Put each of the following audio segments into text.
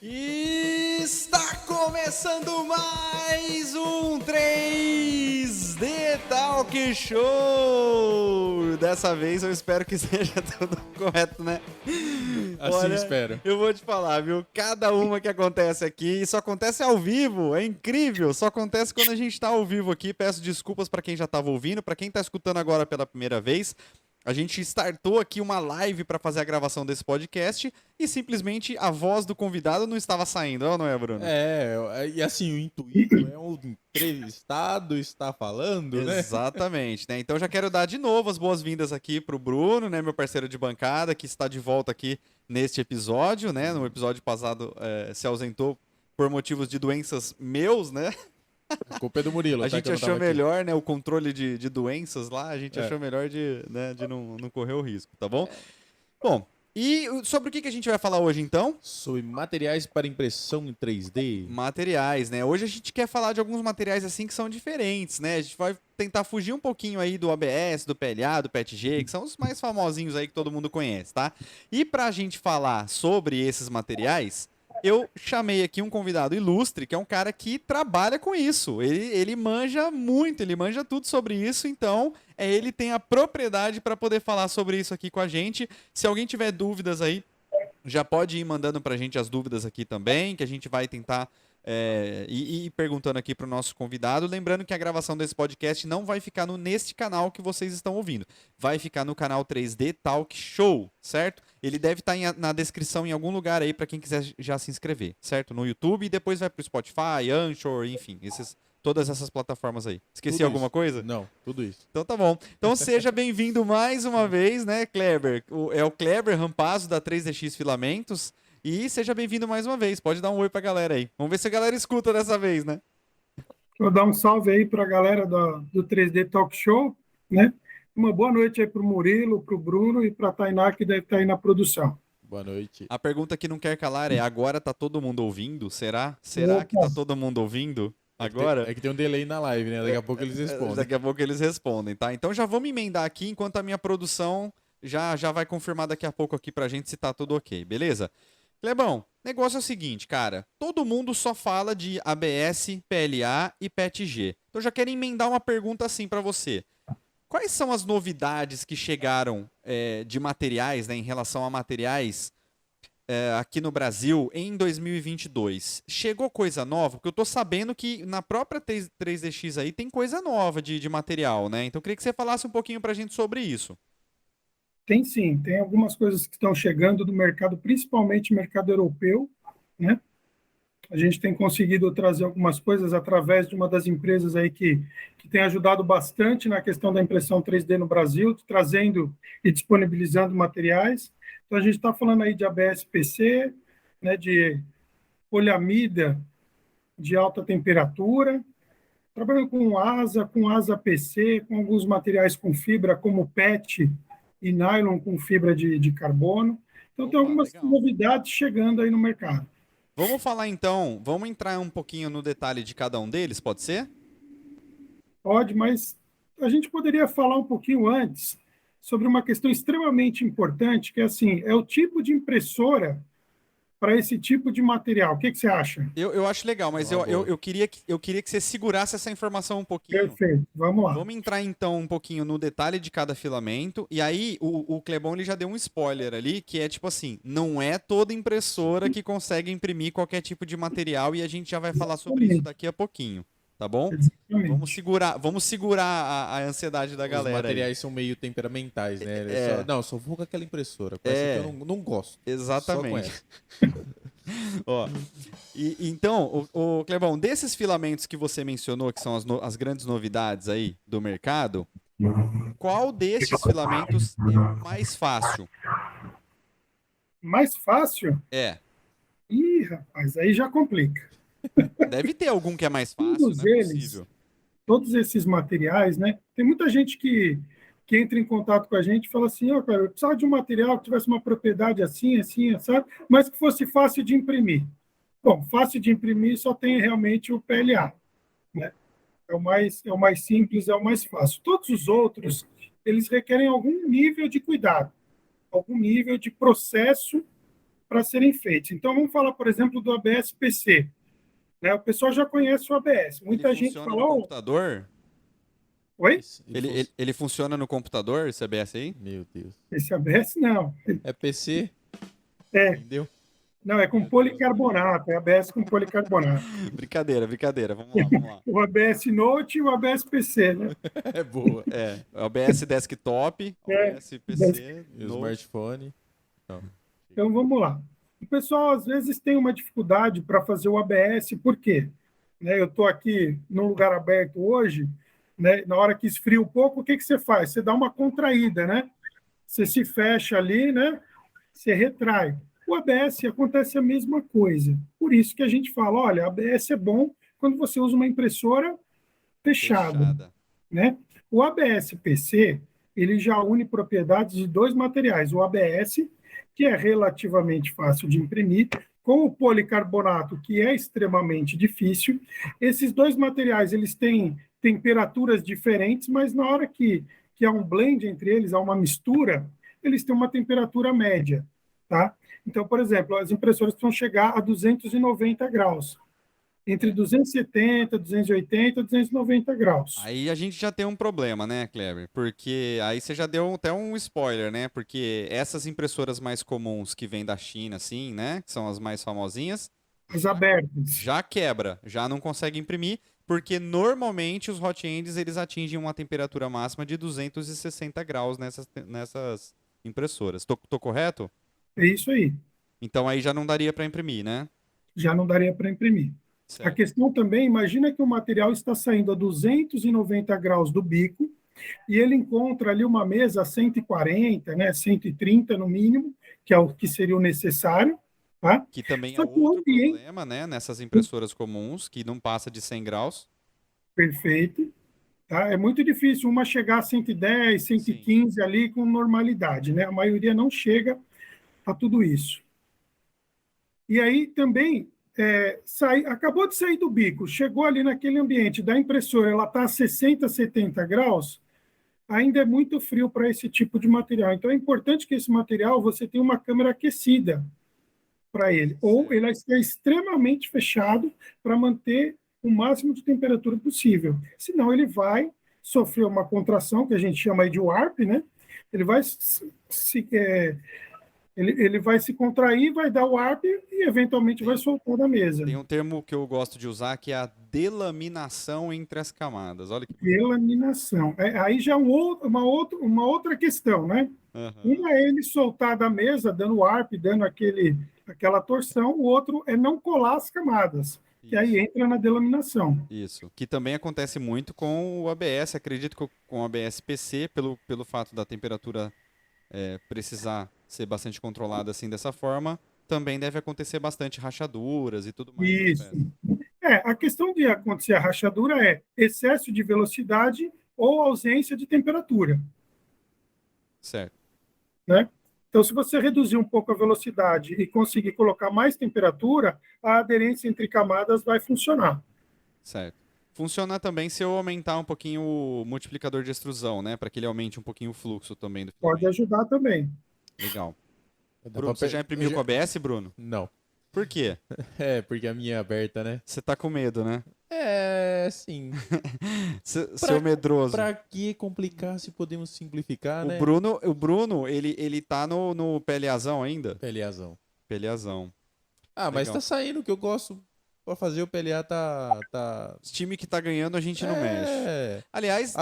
E está começando mais um 3D Talk Show! Dessa vez eu espero que seja tudo correto, né? Assim Olha, espero. eu vou te falar, viu? Cada uma que acontece aqui, isso acontece ao vivo, é incrível. Só acontece quando a gente tá ao vivo aqui. Peço desculpas pra quem já tava ouvindo, pra quem tá escutando agora pela primeira vez. A gente startou aqui uma live para fazer a gravação desse podcast e simplesmente a voz do convidado não estava saindo, não é, Bruno? E assim, o intuito é o entrevistado está falando, né? Exatamente, né? Então já quero dar de novo as boas-vindas aqui pro Bruno, né, meu parceiro de bancada, que está de volta aqui neste episódio, né? No episódio passado se ausentou por motivos de doenças meus, né? A culpa é do Murilo, A tá? gente Que eu não achou tava aqui. melhor, né, o controle de doenças lá, a gente É. achou melhor de não correr o risco, tá bom? Bom, e sobre o que a gente vai falar hoje, então? Sobre materiais para impressão em 3D. Materiais, né? Hoje a gente quer falar de alguns materiais assim que são diferentes, né? A gente vai tentar fugir um pouquinho aí do ABS, do PLA, do PETG, que são os mais famosinhos aí que todo mundo conhece, tá? E pra gente falar sobre esses materiais, eu chamei aqui um convidado ilustre, que é um cara que trabalha com isso. Ele manja muito, ele manja tudo sobre isso, então ele tem a propriedade para poder falar sobre isso aqui com a gente. Se alguém tiver dúvidas aí, já pode ir mandando pra gente as dúvidas aqui também, que a gente vai tentar ir perguntando aqui pro nosso convidado. Lembrando que a gravação desse podcast não vai ficar neste canal que vocês estão ouvindo. Vai ficar no canal 3D Talk Show, certo? Ele deve estar na descrição em algum lugar aí para quem quiser já se inscrever, certo? No YouTube e depois vai pro Spotify, Anchor, enfim, todas essas plataformas aí. Esqueci Tudo alguma isso. coisa? Não, tudo isso. Então tá bom. Então seja bem-vindo mais uma vez, né, Kleber? É o Kleber Rampazzo da 3DX Filamentos. E seja bem-vindo mais uma vez. Pode dar um oi pra galera aí. Vamos ver se a galera escuta dessa vez, né? Vou dar um salve aí para a galera do 3D Talk Show, né? Uma boa noite aí para o Murilo, para o Bruno e para a Tainá, que deve estar aí na produção. Boa noite. A pergunta que não quer calar é: agora tá todo mundo ouvindo? Será? Será que tá todo mundo ouvindo? Agora? É que tem um delay na live, né? Daqui a pouco eles respondem. Daqui a pouco eles respondem, tá? Então já vamos emendar aqui enquanto a minha produção já vai confirmar daqui a pouco aqui pra gente se tá tudo ok, beleza? Clebão, negócio é o seguinte, cara. Todo mundo só fala de ABS, PLA e PETG. Então já quero emendar uma pergunta assim pra você. Quais são as novidades que chegaram de materiais, né, em relação a materiais aqui no Brasil em 2022? Chegou coisa nova? Porque eu tô sabendo que na própria 3DX aí tem coisa nova de material, né? Então eu queria que você falasse um pouquinho pra gente sobre isso. Tem sim, tem algumas coisas que estão chegando do mercado, principalmente mercado europeu, né? A gente tem conseguido trazer algumas coisas através de uma das empresas aí que tem ajudado bastante na questão da impressão 3D no Brasil, trazendo e disponibilizando materiais. Então, a gente está falando aí de ABS-PC, né, de poliamida de alta temperatura, trabalhando com asa PC, com alguns materiais com fibra, como PET e nylon com fibra de carbono. Então, tem algumas novidades chegando aí no mercado. Vamos falar então, vamos entrar um pouquinho no detalhe de cada um deles, pode ser? Pode, mas a gente poderia falar um pouquinho antes sobre uma questão extremamente importante, que é assim, é o tipo de impressora para esse tipo de material. O que você acha? Eu acho legal, mas eu queria que você segurasse essa informação um pouquinho. Perfeito, vamos lá. Vamos entrar então um pouquinho no detalhe de cada filamento. E aí, o Clebão ele já deu um spoiler ali, que é tipo assim, não é toda impressora que consegue imprimir qualquer tipo de material, e a gente já vai falar sobre isso daqui a pouquinho, tá bom? Exatamente. Vamos segurar a ansiedade da galera. Os materiais aí. são meio temperamentais, né? Só vou com aquela impressora. Com essa que eu não gosto. Exatamente. Ó, então, o Clebão, desses filamentos que você mencionou, que são as grandes novidades aí do mercado, qual destes filamentos é mais fácil? Mais fácil? É. Ih, rapaz, aí já complica. Deve ter algum que é mais fácil, não é possível. Todos esses materiais, né? Tem muita gente que entra em contato com a gente e fala assim, cara, eu precisava de um material que tivesse uma propriedade assim, sabe? Mas que fosse fácil de imprimir. Bom, fácil de imprimir só tem realmente o PLA, né? É o mais simples, é o mais fácil. Todos os outros, eles requerem algum nível de cuidado, algum nível de processo para serem feitos. Então, vamos falar, por exemplo, do ABS-PC. Né? O pessoal já conhece o ABS. Muita Ele gente funciona fala... no "Oh, computador? oi? Ele funciona no computador, esse ABS aí? Meu Deus. Esse ABS não. É PC? É, Entendeu? não, é com Meu Deus, policarbonato. É ABS com policarbonato. Brincadeira, brincadeira. Vamos lá, vamos lá. O ABS Note e o ABS PC, né? É boa. É, ABS desktop, É, ABS PC, E o Note. smartphone. Então, vamos lá. O pessoal, às vezes, tem uma dificuldade para fazer o ABS, por quê? Né, eu estou aqui num lugar aberto hoje, né, na hora que esfria um pouco, o que você faz? Você dá uma contraída, né? Você se fecha ali, né? Você retrai. O ABS acontece a mesma coisa. Por isso que a gente fala, olha, ABS é bom quando você usa uma impressora fechada. Né? O ABS-PC, ele já une propriedades de dois materiais. O ABS, que é relativamente fácil de imprimir, com o policarbonato, que é extremamente difícil. Esses dois materiais, eles têm temperaturas diferentes, mas na hora que há um blend entre eles, há uma mistura, eles têm uma temperatura média. Tá? Então, por exemplo, as impressoras vão chegar a 290 graus. Entre 270, 280 e 290 graus. Aí a gente já tem um problema, né, Kleber? Porque aí você já deu até um spoiler, né? Porque essas impressoras mais comuns que vêm da China, assim, né? Que são as mais famosinhas, As abertas. já quebra, já não consegue imprimir, porque normalmente os hot ends eles atingem uma temperatura máxima de 260 graus nessas impressoras. Tô correto? É isso aí. Então aí já não daria para imprimir, né? Já não daria para imprimir. A Certo. questão também, imagina que o material está saindo a 290 graus do bico e ele encontra ali uma mesa a 140, né, 130 no mínimo, que é o que seria o necessário. Tá? Que também é Só que o outro ambiente... problema, né? Nessas impressoras comuns, que não passa de 100 graus. Perfeito. Tá? É muito difícil uma chegar a 110, 115 ali com normalidade. Né? A maioria não chega a tudo isso. E aí também acabou de sair do bico, chegou ali naquele ambiente da impressora, ela está a 60, 70 graus, ainda é muito frio para esse tipo de material. Então é importante que esse material você tenha uma câmara aquecida para ele, ou ele esteja extremamente fechado para manter o máximo de temperatura possível. Senão ele vai sofrer uma contração, que a gente chama aí de warp, né? Ele vai ele vai se contrair, vai dar o warp e eventualmente vai soltar da mesa. Tem um termo que eu gosto de usar que é a delaminação entre as camadas. Olha que Delaminação. Aí já é uma outra questão, né? Uhum. Uma é ele soltar da mesa, dando warp, dando aquela torção. O outro é não colar as camadas, que aí entra na delaminação. Isso. Que também acontece muito com o ABS. Acredito que com o ABS PC, pelo fato da temperatura precisar ser bastante controlada assim dessa forma, também deve acontecer bastante rachaduras e tudo mais. Isso. A questão de acontecer a rachadura é excesso de velocidade ou ausência de temperatura. Certo. Né? Então, se você reduzir um pouco a velocidade e conseguir colocar mais temperatura, a aderência entre camadas vai funcionar. Certo. Funciona também se eu aumentar um pouquinho o multiplicador de extrusão, né? Para que ele aumente um pouquinho o fluxo também do filamento. Pode ajudar também. Legal. Bruno, você já imprimiu com ABS, Bruno? Não. Por quê? Porque a minha é aberta, né? Você tá com medo, né? Sim. Seu medroso. Pra que complicar se podemos simplificar, né? O Bruno, ele tá no PLAzão ainda? PLAzão. PLAzão. Mas Legal. tá saindo o que eu gosto pra fazer o PLA tá... Os time que tá ganhando a gente não mexe. Aliás,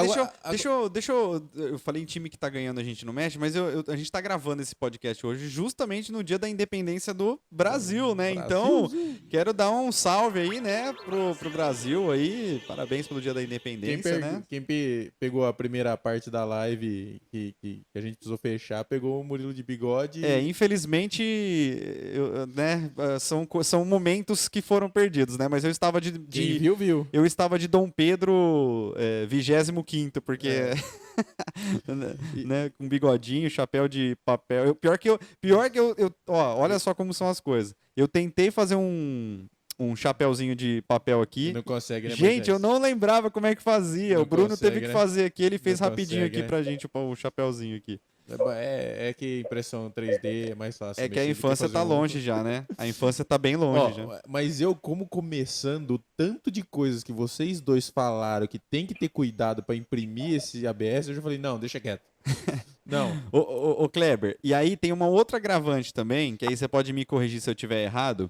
deixa eu falei em time que tá ganhando a gente não mexe, mas a gente tá gravando esse podcast hoje justamente no dia da independência do Brasil, né? Então, quero dar um salve aí, né, pro Brasil aí. Parabéns pelo dia da independência, né? Quem pegou a primeira parte da live que a gente precisou fechar, pegou o Murilo de bigode. Infelizmente, né, são momentos que foram perdidos, né? Mas eu estava Quem viu. Eu estava de Dom Pedro 25º, porque né, com bigodinho, chapéu de papel. Pior que eu olha só como são as coisas. Eu tentei fazer um chapéuzinho de papel aqui. Não consegue, né, Gente, eu não lembrava como é que fazia. Não o Bruno consegue, teve que né? fazer aqui, ele fez Não rapidinho consegue, aqui né? pra gente o chapéuzinho aqui. É que impressão 3D é mais fácil É que a mexer do infância fazer tá um- longe já, né? A infância tá bem longe já. Ó, mas eu, como começando, o tanto de coisas que vocês dois falaram que tem que ter cuidado pra imprimir esse ABS, eu já falei, não, deixa quieto. Não. Ô, Kleber, e aí tem uma outra agravante também, que aí você pode me corrigir se eu tiver errado,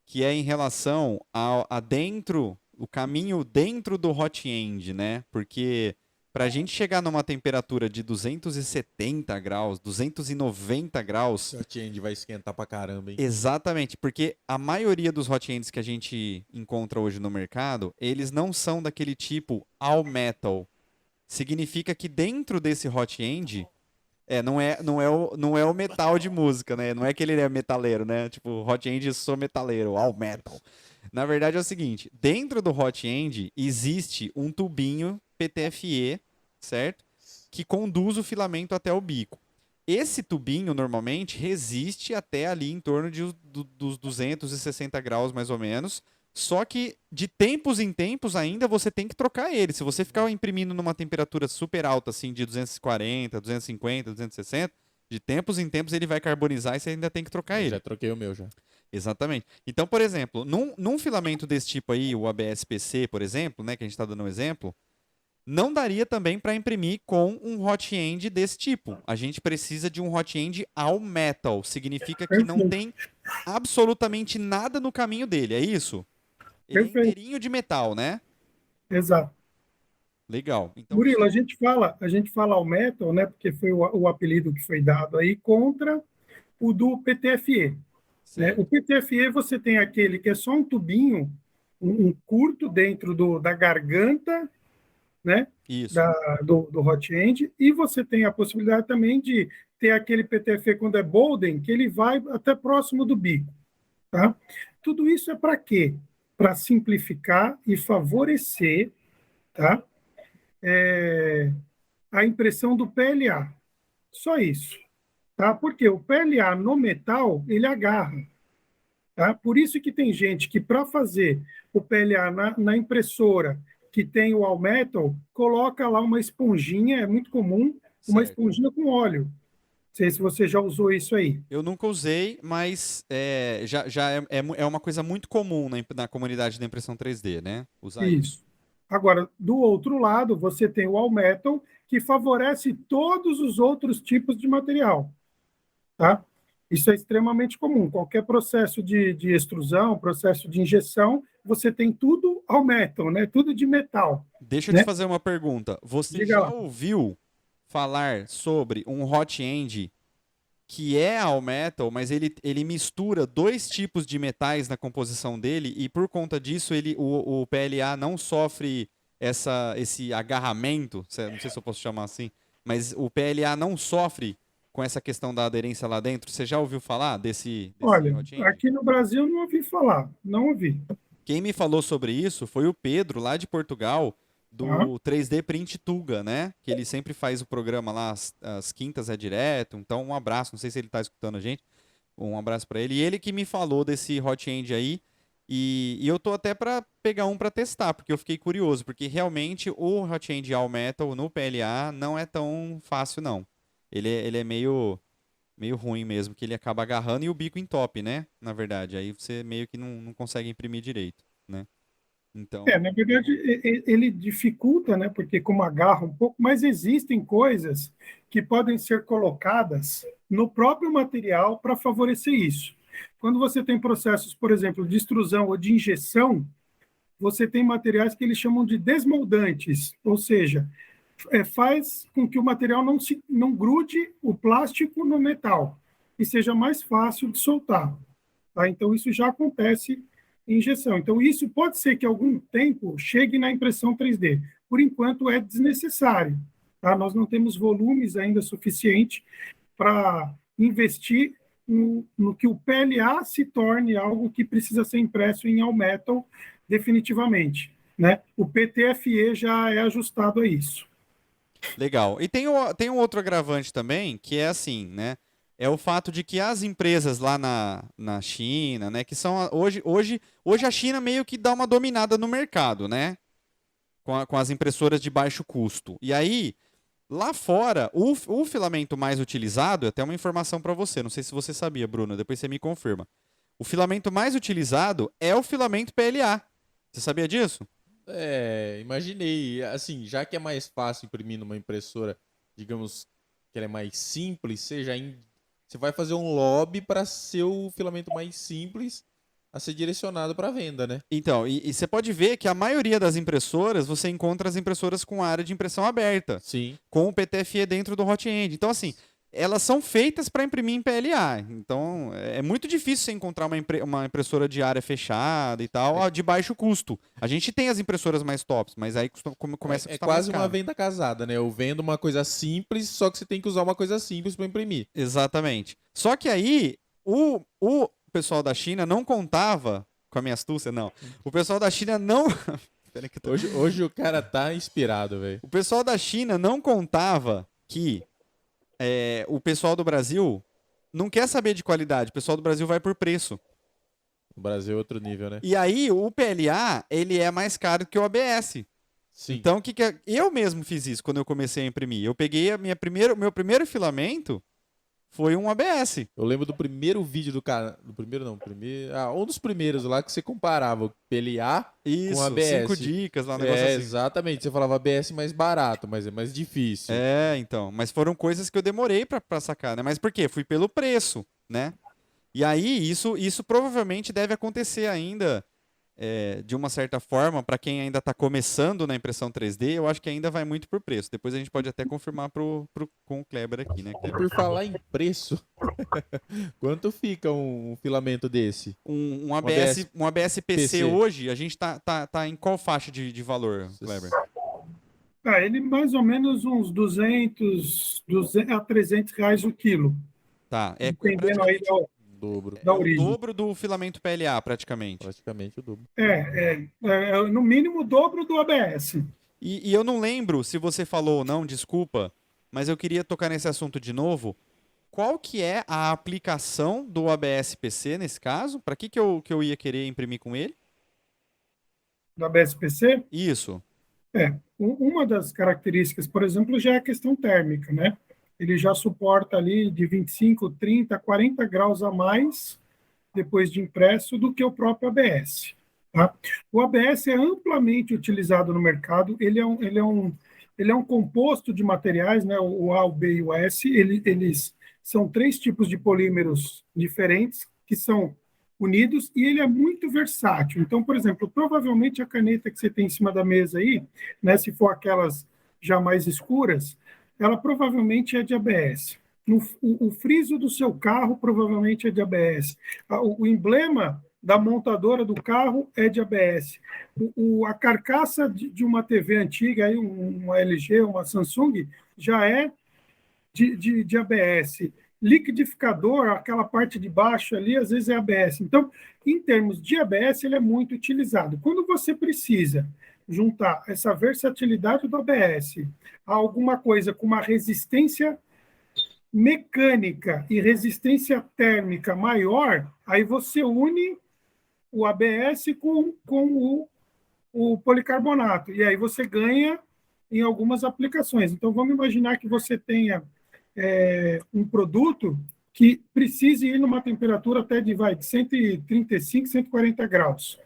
que é em relação a dentro, o caminho dentro do hot end, né? Porque para a gente chegar numa temperatura de 270 graus, 290 graus, O hot end vai esquentar pra caramba, hein? exatamente, porque a maioria dos hot ends que a gente encontra hoje no mercado, eles não são daquele tipo all metal. Significa que dentro desse hot end, não é o metal de música, né? Não é que ele é metaleiro, né? Tipo, hot end sou metaleiro, all metal. Na verdade é o seguinte, dentro do hot end existe um tubinho PTFE, certo? Que conduz o filamento até o bico. Esse tubinho normalmente resiste até ali em torno dos 260 graus mais ou menos. Só que de tempos em tempos ainda você tem que trocar ele. Se você ficar imprimindo numa temperatura super alta, assim, de 240, 250, 260, de tempos em tempos ele vai carbonizar e você ainda tem que trocar Eu ele. já troquei o meu já. Exatamente. Então, por exemplo, num filamento desse tipo aí, o ABS-PC, por exemplo, né, que a gente está dando um exemplo, não daria também para imprimir com um hot end desse tipo. A gente precisa de um hot end all metal. Significa que não Perfeito, tem absolutamente nada no caminho dele, é isso? Ele é perfeito, inteirinho de metal, né? exato. Legal. Então Murilo, isso. a gente fala ao metal, né, porque foi o apelido que foi dado aí, contra o do PTFE. Né? O Certo. PTFE você tem aquele que é só um tubinho, um curto dentro da garganta, né, Isso. do hot end, e você tem a possibilidade também de ter aquele PTFE quando é Bolden, que ele vai até próximo do bico. Tá? Tudo isso é para quê? Para simplificar e favorecer, tá? A impressão do PLA. Só isso. Tá? Porque o PLA no metal, ele agarra. Tá? Por isso que tem gente que, para fazer o PLA na impressora que tem o all metal, coloca lá uma esponjinha, é muito comum, uma Certo. esponjinha com óleo. Não sei se você já usou isso aí. Eu nunca usei, mas já é uma coisa muito comum na comunidade da impressão 3D, né? Usar isso. Isso. Agora, do outro lado, você tem o all metal, que favorece todos os outros tipos de material. Tá? Isso é extremamente comum. Qualquer processo de extrusão, processo de injeção, você tem tudo ao metal, né? Tudo de metal, Deixa eu te né? fazer uma pergunta. Você Diga já lá. ouviu falar sobre um hot end que é all metal, mas ele mistura dois tipos de metais na composição dele e por conta disso o PLA não sofre esse agarramento, não sei se eu posso chamar assim, mas o PLA não sofre com essa questão da aderência lá dentro. Você já ouviu falar desse Olha, hot end? aqui no Brasil não ouvi falar, não ouvi. Quem me falou sobre isso foi o Pedro, lá de Portugal, Tá? do 3D Print Tuga, né? Que ele sempre faz o programa lá, as quintas é direto. Então, um abraço. Não sei se ele tá escutando a gente. Um abraço para ele. E ele que me falou desse hot end aí. E eu tô até para pegar um para testar, porque eu fiquei curioso. Porque realmente o hot end all metal no PLA não é tão fácil, não. Ele é meio ruim mesmo, que ele acaba agarrando e o bico entope, né? Na verdade. Aí você meio que não consegue imprimir direito, né? Na Então, verdade, ele dificulta, né? Porque como agarra um pouco, mas existem coisas que podem ser colocadas no próprio material para favorecer isso. Quando você tem processos, por exemplo, de extrusão ou de injeção, você tem materiais que eles chamam de desmoldantes, ou seja, faz com que o material não grude o plástico no metal e seja mais fácil de soltar. Tá? Então, isso já acontece em injeção. Então, isso pode ser que algum tempo chegue na impressão 3D. Por enquanto, é desnecessário. Tá? Nós não temos volumes ainda suficiente para investir no que o PLA se torne algo que precisa ser impresso em all metal definitivamente. Né? O PTFE já é ajustado a isso. legal. E tem um outro agravante também, que é assim, né? É o fato de que as empresas lá na China, né? Que são hoje a China meio que dá uma dominada no mercado, né? Com as impressoras de baixo custo. E aí, Lá fora, o filamento mais utilizado, até uma informação para você, não sei se você sabia, Bruno, depois você me confirma. O filamento mais utilizado é o filamento PLA. Você sabia disso? Imaginei. Assim, já que é mais fácil imprimir numa impressora, digamos que ela é mais simples, você vai fazer um lobby para ser o filamento mais simples a ser direcionado para venda, né? Então, e você pode ver que a maioria das impressoras, você encontra as impressoras com área de impressão aberta, Sim. com o PTFE dentro do hot end. Então, assim, elas são feitas para imprimir em PLA. Então, é muito difícil você encontrar uma impressora de área fechada e tal, ó, de baixo custo. A gente tem as impressoras mais tops, mas aí começa a É custar quase mais uma caro. venda casada, né? Eu vendo uma coisa simples, só que você tem que usar uma coisa simples para imprimir. Exatamente. Só que aí, o pessoal da China não contava com a minha astúcia, não. O pessoal da China não. Pera que eu tô- Hoje o cara tá inspirado, velho. O pessoal da China não contava que o pessoal do Brasil não quer saber de qualidade. O pessoal do Brasil vai por preço. O Brasil é outro nível, né? E aí, o PLA, ele é mais caro que o ABS. Sim. Então, eu mesmo fiz isso quando eu comecei a imprimir. Eu peguei o meu primeiro filamento foi um ABS. Eu lembro do primeiro vídeo do canal. Do primeiro não, primeiro. Um dos primeiros lá que você comparava o PLA Isso, com ABS. 5 dicas lá, um negócio assim. Exatamente. Você falava ABS mais barato, mas é mais difícil. Então. Mas foram coisas que eu demorei pra sacar, né? Mas por quê? Fui pelo preço, né? E aí, isso provavelmente deve acontecer ainda, de uma certa forma, para quem ainda está começando na impressão 3D, eu acho que ainda vai muito por preço. Depois a gente pode até confirmar com o Kleber aqui, né, E Kleber? por falar em preço, quanto fica um filamento desse? Um ABS PC PC. hoje, a gente tá em qual faixa de valor, Kleber? Ele mais ou menos uns 200 a 300 reais o quilo, Tá, dependendo aí Dobro. da o origem. dobro do filamento PLA, praticamente. Praticamente o dobro. No mínimo o dobro do ABS. E eu não lembro se você falou ou não, desculpa, mas eu queria tocar nesse assunto de novo. Qual que é a aplicação do ABS PC nesse caso? Para que eu ia querer imprimir com ele? Do ABS-PC, Isso. uma das características, por exemplo, já é a questão térmica, né? Ele já suporta ali de 25, 30, 40 graus a mais depois de impresso do que o próprio ABS. Tá? O ABS é amplamente utilizado no mercado, ele é um composto de materiais, né? O A, o B e o S, eles são 3 tipos de polímeros diferentes que são unidos e ele é muito versátil. Então, por exemplo, provavelmente a caneta que você tem em cima da mesa aí, né, se for aquelas já mais escuras, ela provavelmente é de ABS. O friso do seu carro provavelmente é de ABS. O emblema da montadora do carro é de ABS. A carcaça de uma TV antiga, aí, uma LG, uma Samsung, já é de ABS. Liquidificador, aquela parte de baixo ali, às vezes é ABS. Então, em termos de ABS, ele é muito utilizado. Quando você precisa juntar essa versatilidade do ABS a alguma coisa com uma resistência mecânica e resistência térmica maior, aí você une o ABS com o policarbonato. E aí você ganha em algumas aplicações. Então, vamos imaginar que você tenha um produto que precise ir numa temperatura até de 135, 140 graus,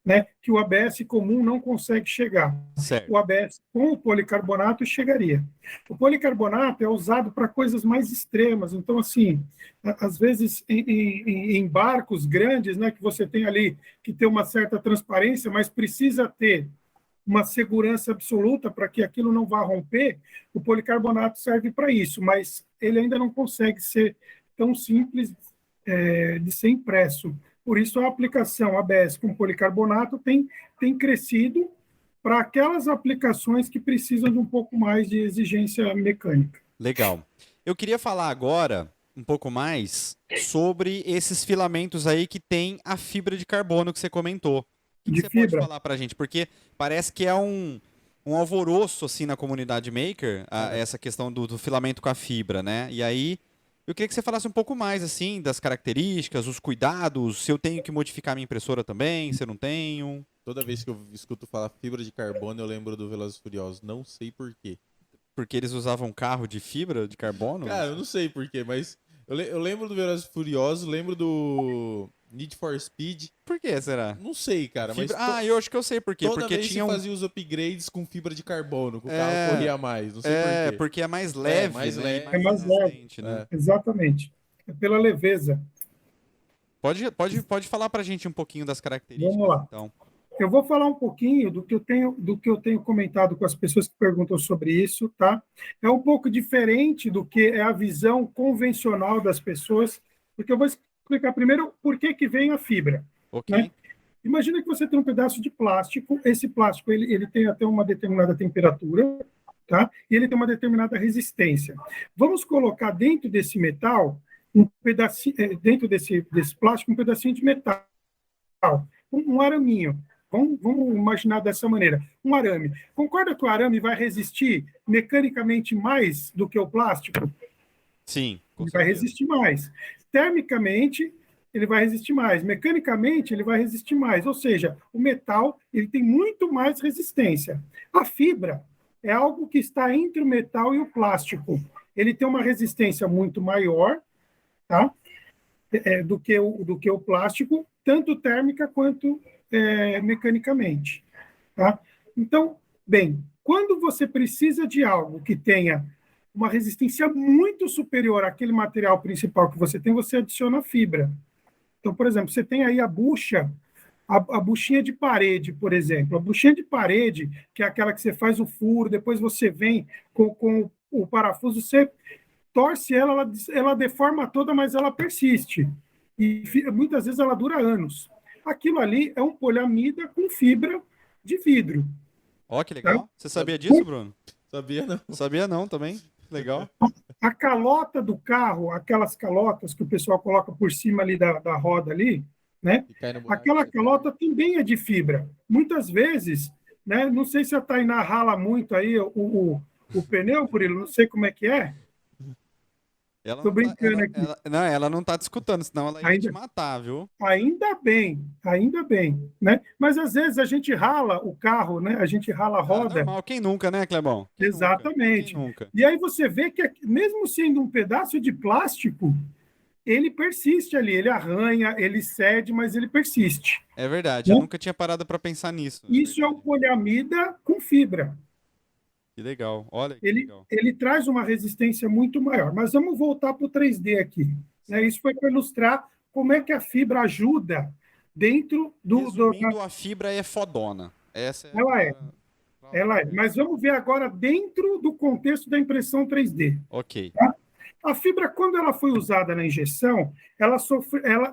né? Que o ABS comum não consegue chegar. Certo. O ABS com o policarbonato chegaria. O policarbonato é usado para coisas mais extremas. Então, assim, às vezes em barcos grandes, né, que você tem ali que ter uma certa transparência, mas precisa ter uma segurança absoluta para que aquilo não vá romper, o policarbonato serve para isso, mas ele ainda não consegue ser tão simples de ser impresso. Por isso, a aplicação ABS com policarbonato tem crescido para aquelas aplicações que precisam de um pouco mais de exigência mecânica. Legal. Eu queria falar agora um pouco mais sobre esses filamentos aí que tem a fibra de carbono que você comentou. O que você pode falar para a gente? Porque parece que é um alvoroço assim na comunidade maker, essa questão do filamento com a fibra, né? E aí eu queria que você falasse um pouco mais assim das características, os cuidados, se eu tenho que modificar minha impressora também, se eu não tenho. Toda vez que eu escuto falar fibra de carbono, eu lembro do Velozes e Furiosos. Não sei por quê. porque eles usavam carro de fibra de carbono? Cara, eu não sei porquê, mas eu lembro do Velozes e Furiosos, lembro do Need for Speed. Por que será? Não sei, cara, mas Ah, eu acho que eu sei por quê. toda Porque vez tinha se fazia os upgrades com fibra de carbono, que o carro É, corria mais, não sei por quê. porque é mais leve, mais né? leve. E É mais leve. resistente, né? Exatamente. É pela leveza. Pode falar pra gente um pouquinho das características, Vamos lá. então. Eu vou falar um pouquinho do que eu tenho comentado com as pessoas que perguntam sobre isso, tá? É um pouco diferente do que é a visão convencional das pessoas, porque eu vou explicar primeiro por que vem a fibra, Ok. né? Imagina que você tem um pedaço de plástico, esse plástico ele tem até uma determinada temperatura, tá? E ele tem uma determinada resistência. Vamos colocar dentro desse metal um pedacinho, dentro desse plástico, um pedacinho de metal, um araminho. Vamos imaginar dessa maneira. Um arame. Concorda que o arame vai resistir mecanicamente mais do que o plástico? Sim, com Ele vai certeza. resistir mais. Termicamente, ele vai resistir mais. Mecanicamente, ele vai resistir mais. Ou seja, o metal ele tem muito mais resistência. A fibra é algo que está entre o metal e o plástico. Ele tem uma resistência muito maior, tá? Do que o plástico, tanto térmica quanto mecanicamente. Tá? Então, bem, quando você precisa de algo que tenha uma resistência muito superior àquele material principal que você tem, você adiciona fibra. Então, por exemplo, você tem aí a bucha, a buchinha de parede, por exemplo. A buchinha de parede, que é aquela que você faz o furo, depois você vem com o parafuso, você torce ela deforma toda, mas ela persiste. E muitas vezes ela dura anos. Aquilo ali é um poliamida com fibra de vidro. Ó, que legal. Você sabia disso, Bruno? Sabia, não? Sabia não também. Legal. A calota do carro, aquelas calotas que o pessoal coloca por cima ali da roda ali, né? E cai no buraco. Aquela calota também é de fibra. Muitas vezes, né? Não sei se a Tainá rala muito aí o pneu, Murilo, não sei como é que é. Ela Tô não brincando aqui. ela não tá te escutando, senão ela ia te matar, viu? Ainda bem, né? Mas às vezes a gente rala o carro, né? A gente rala a roda. Normal. Quem nunca, né, Clebão? Quem Exatamente. nunca? E aí você vê que, mesmo sendo um pedaço de plástico, ele persiste ali, ele arranha, ele cede, mas ele persiste. É verdade, Né? eu nunca tinha parado pra pensar nisso. Isso é um poliamida com fibra. Que legal, olha que Ele, legal. ele traz uma resistência muito maior. Mas vamos voltar para o 3D aqui. Né? Isso foi para ilustrar como é que a fibra ajuda dentro Resumindo, a fibra é fodona. Essa é Ela é. Ela é. Mas vamos ver agora dentro do contexto da impressão 3D. Ok. Tá? A fibra, quando ela foi usada na injeção, ela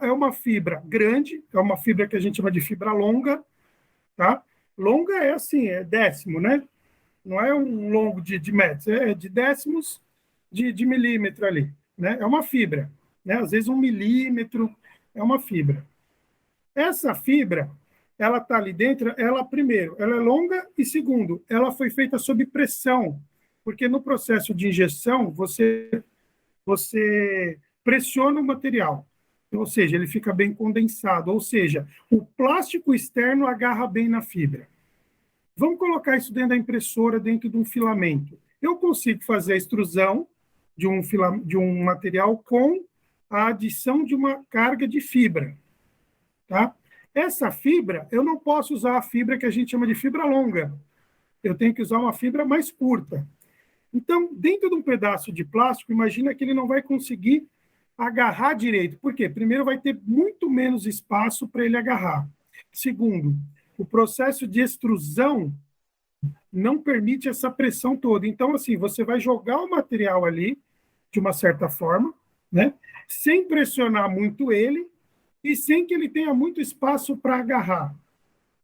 é uma fibra grande, é uma fibra que a gente chama de fibra longa. Tá? Longa é assim, é décimo, né? Não é um longo de metros, é de décimos de milímetro ali. Né? É uma fibra. Né? Às vezes 1 milímetro é uma fibra. Essa fibra, ela está ali dentro, primeiro, ela é longa e segundo, ela foi feita sob pressão, porque no processo de injeção você pressiona o material, ou seja, ele fica bem condensado, ou seja, o plástico externo agarra bem na fibra. Vamos colocar isso dentro da impressora, dentro de um filamento. Eu consigo fazer a extrusão de um material com a adição de uma carga de fibra. Tá? Essa fibra, eu não posso usar a fibra que a gente chama de fibra longa. Eu tenho que usar uma fibra mais curta. Então, dentro de um pedaço de plástico, imagina que ele não vai conseguir agarrar direito. Por quê? Primeiro, vai ter muito menos espaço para ele agarrar. Segundo, o processo de extrusão não permite essa pressão toda. Então, assim, você vai jogar o material ali, de uma certa forma, né? Sem pressionar muito ele, e sem que ele tenha muito espaço para agarrar.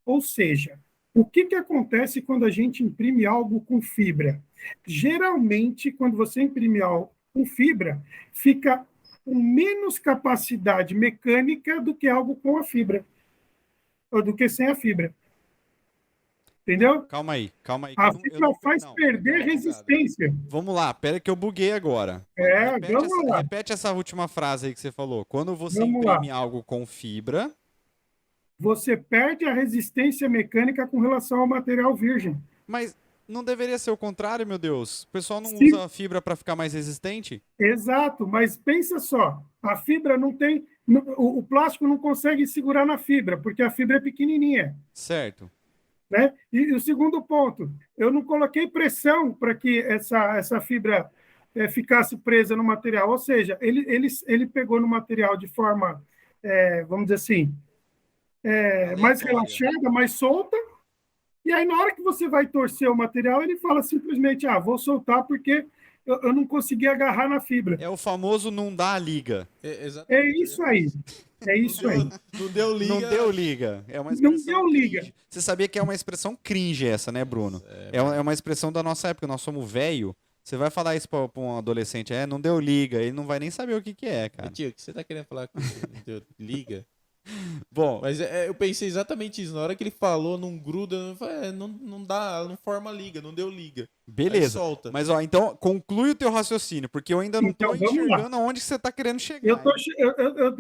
Ou seja, o que acontece quando a gente imprime algo com fibra? Geralmente, quando você imprime algo com fibra, fica com menos capacidade mecânica do que algo com a fibra, ou do que sem a fibra. Entendeu? Calma aí. A fibra faz perder resistência. Vamos lá, pera que eu buguei agora. Repete essa última frase aí que você falou. Quando você imprime algo com fibra, você perde a resistência mecânica com relação ao material virgem. Mas Não deveria ser o contrário, meu Deus. O pessoal não Se- usa a fibra para ficar mais resistente? Exato, mas pensa só, a fibra não tem, o plástico não consegue segurar na fibra, porque a fibra é pequenininha, Certo. né? E o segundo ponto, eu não coloquei pressão para que essa fibra ficasse presa no material, ou seja, ele pegou no material de forma, vamos dizer assim, mais Aleatória. relaxada, mais solta, e aí na hora que você vai torcer o material, ele fala simplesmente, vou soltar porque eu não consegui agarrar na fibra. É o famoso não dá liga. É Exatamente. isso aí. É isso aí. Não deu liga. Não deu liga. É uma Não expressão deu liga. cringe. Você sabia que é uma expressão cringe essa, né, Bruno? É uma expressão da nossa época. Nós somos velho. Você vai falar isso pra um adolescente, não deu liga. Ele não vai nem saber o que é, cara. Tio, o que você tá querendo falar com não deu liga? Bom, Mas eu pensei exatamente isso. Na hora que ele falou, não gruda, eu falei, não dá, não forma liga, não deu liga. Aí beleza. solta. Mas, ó, então, conclui o teu raciocínio, porque eu ainda não tô Então, vamos lá. enxergando aonde que você tá querendo chegar.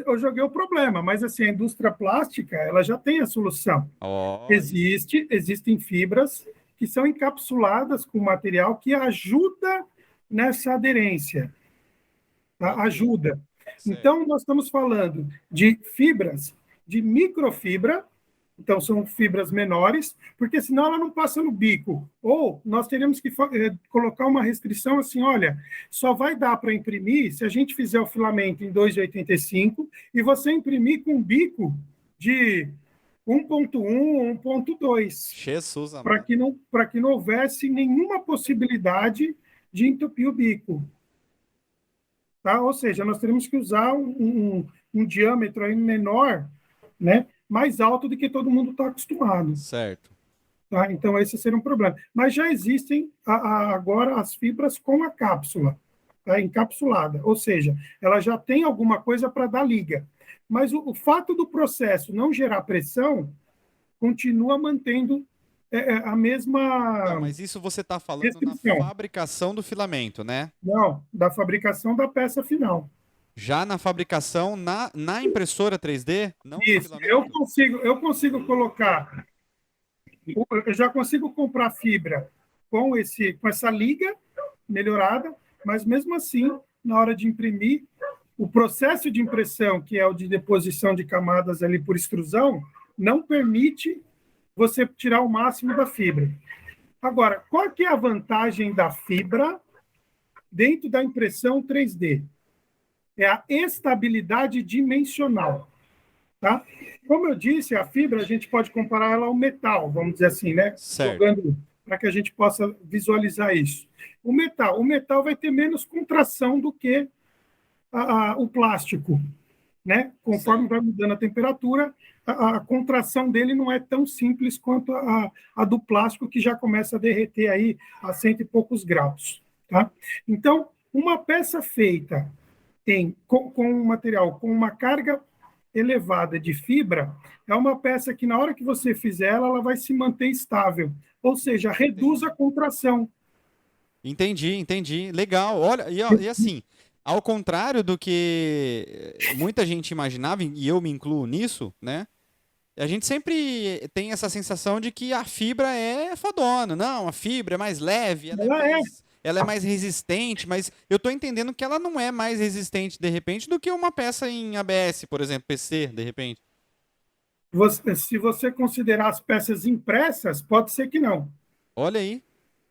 Eu joguei o problema, mas assim, a indústria plástica, ela já tem a solução. Ó, Existem fibras que são encapsuladas com material que ajuda nessa aderência. Tá? Ajuda. certo. Então, nós estamos falando de fibras, de microfibra, então são fibras menores, porque senão ela não passa no bico. Ou nós teríamos que colocar uma restrição assim, olha, só vai dar para imprimir se a gente fizer o filamento em 2,85 e você imprimir com bico de 1,1 ou 1,2, Jesus, para amado. que não houvesse nenhuma possibilidade de entupir o bico. Tá? Ou seja, nós teríamos que usar um diâmetro aí menor, né? Mais alto do que todo mundo está acostumado. Certo. Tá? Então, esse seria um problema. Mas já existem agora as fibras com a cápsula, tá? Encapsulada, ou seja, ela já tem alguma coisa para dar liga. Mas o fato do processo não gerar pressão continua mantendo a mesma Não, mas isso você tá falando restrição. na fabricação do filamento, né? Não, da fabricação da peça final. Já na fabricação, na impressora 3D, não no Isso, filamento? eu consigo colocar, eu já consigo comprar fibra com essa liga melhorada, mas mesmo assim, na hora de imprimir, o processo de impressão, que é o de deposição de camadas ali por extrusão, não permite você tirar o máximo da fibra. Agora, qual que é a vantagem da fibra dentro da impressão 3D? É a estabilidade dimensional. Tá? Como eu disse, a fibra a gente pode comparar ela ao metal, vamos dizer assim, né? Certo. Jogando para que a gente possa visualizar isso. O metal vai ter menos contração do que o plástico, né? Conforme vai mudando a temperatura, a contração dele não é tão simples quanto a do plástico, que já começa a derreter aí a 100 e poucos graus. Tá? Então, uma peça feita com um material com uma carga elevada de fibra é uma peça que, na hora que você fizer ela vai se manter estável, ou seja, reduz a contração. Entendi. Legal. Olha, e assim, ao contrário do que muita gente imaginava, e eu me incluo nisso, né? A gente sempre tem essa sensação de que a fibra é fodona. Não, a fibra é mais leve, ela é mais resistente, mas eu tô entendendo que ela não é mais resistente, de repente, do que uma peça em ABS, por exemplo, PC, de repente. Se você considerar as peças impressas, pode ser que não. Olha aí,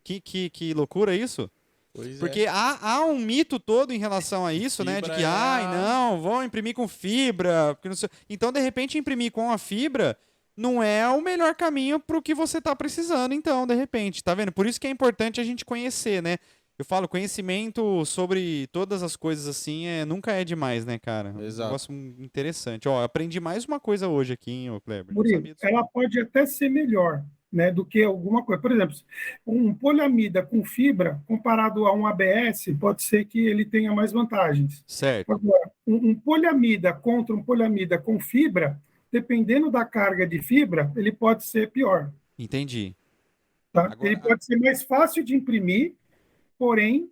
que loucura isso. Pois Porque há um mito todo em relação a isso, né? De que, não, vão imprimir com fibra. Porque não sei... Então, de repente, imprimir com a fibra não é o melhor caminho para o que você está precisando, então, de repente. Tá vendo? Por isso que é importante a gente conhecer, né? Eu falo, conhecimento sobre todas as coisas assim nunca é demais, né, cara? Exato. Um negócio interessante. Ó, aprendi mais uma coisa hoje aqui, hein, Kleber? Murilo, ela pode até ser melhor, né, do que alguma coisa. Por exemplo, um poliamida com fibra, comparado a um ABS, pode ser que ele tenha mais vantagens. Certo. Agora, um poliamida contra um poliamida com fibra, dependendo da carga de fibra, ele pode ser pior. Entendi. Tá? Agora, ele pode ser mais fácil de imprimir, porém,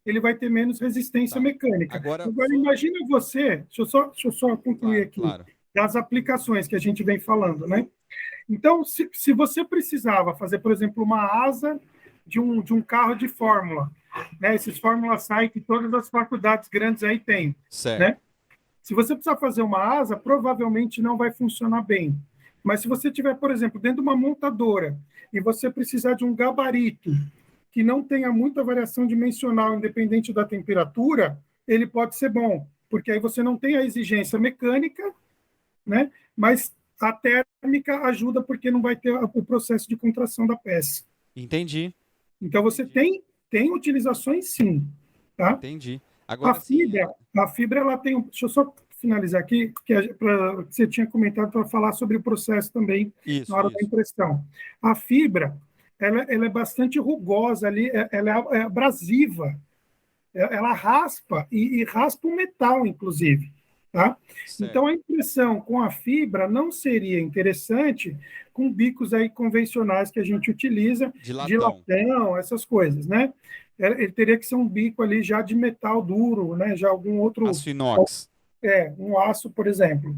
ele vai ter menos resistência mecânica. Agora imagina você, deixa eu só concluir aqui, das aplicações que a gente vem falando, né? Então, se você precisava fazer, por exemplo, uma asa de um carro de fórmula, né? Esses Fórmula SAI que todas as faculdades grandes aí têm, Certo. né? Se você precisar fazer uma asa, provavelmente não vai funcionar bem. Mas se você tiver, por exemplo, dentro de uma montadora e você precisar de um gabarito que não tenha muita variação dimensional independente da temperatura, ele pode ser bom, porque aí você não tem a exigência mecânica, né? Mas a térmica ajuda porque não vai ter o processo de contração da peça. Entendi. Então você tem utilizações sim, tá? Entendi. Agora, A fibra ela tem, deixa eu só finalizar aqui, que você tinha comentado para falar sobre o processo também na hora da impressão. A fibra, ela é bastante rugosa ali, ela é abrasiva, ela raspa e raspa o metal, inclusive. Tá? Então, a impressão com a fibra não seria interessante com bicos aí convencionais que a gente utiliza, de latão, essas coisas, né? Ele teria que ser um bico ali já de metal duro, né? Já algum outro... Aço inox. Um aço, por exemplo.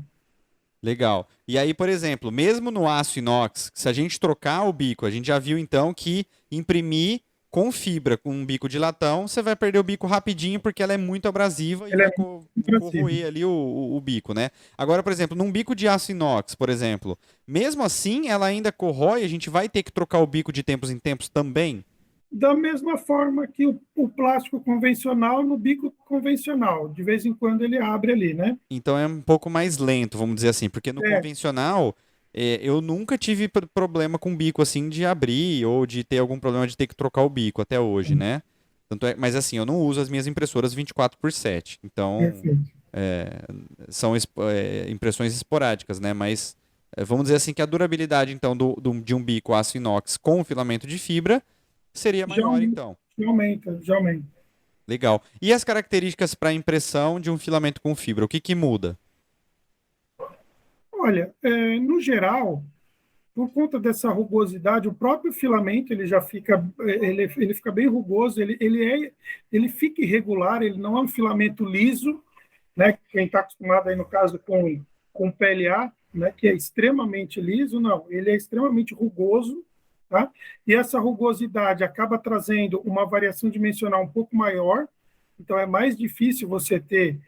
Legal. E aí, por exemplo, mesmo no aço inox, se a gente trocar o bico, a gente já viu então que imprimir com fibra, com um bico de latão, você vai perder o bico rapidinho porque ela é muito abrasiva e vai corroer ali o bico, né? Agora, por exemplo, num bico de aço inox, por exemplo, mesmo assim ela ainda corrói, a gente vai ter que trocar o bico de tempos em tempos também? Da mesma forma que o plástico convencional no bico convencional. De vez em quando ele abre ali, né? Então é um pouco mais lento, vamos dizer assim, porque no convencional... eu nunca tive problema com bico assim de abrir ou de ter algum problema de ter que trocar o bico até hoje, né? Mas assim, eu não uso as minhas impressoras 24/7. Então, são impressões esporádicas, né? Mas vamos dizer assim que a durabilidade então de um bico aço inox com filamento de fibra seria maior, então. Já aumenta. Legal. E as características para impressão de um filamento com fibra? O que muda? Olha, no geral, por conta dessa rugosidade, o próprio filamento ele já fica, ele fica bem rugoso, ele fica irregular, ele não é um filamento liso, né? Quem está acostumado aí no caso com PLA, né? Que é extremamente liso, não, ele é extremamente rugoso, tá? E essa rugosidade acaba trazendo uma variação dimensional um pouco maior, então é mais difícil você ter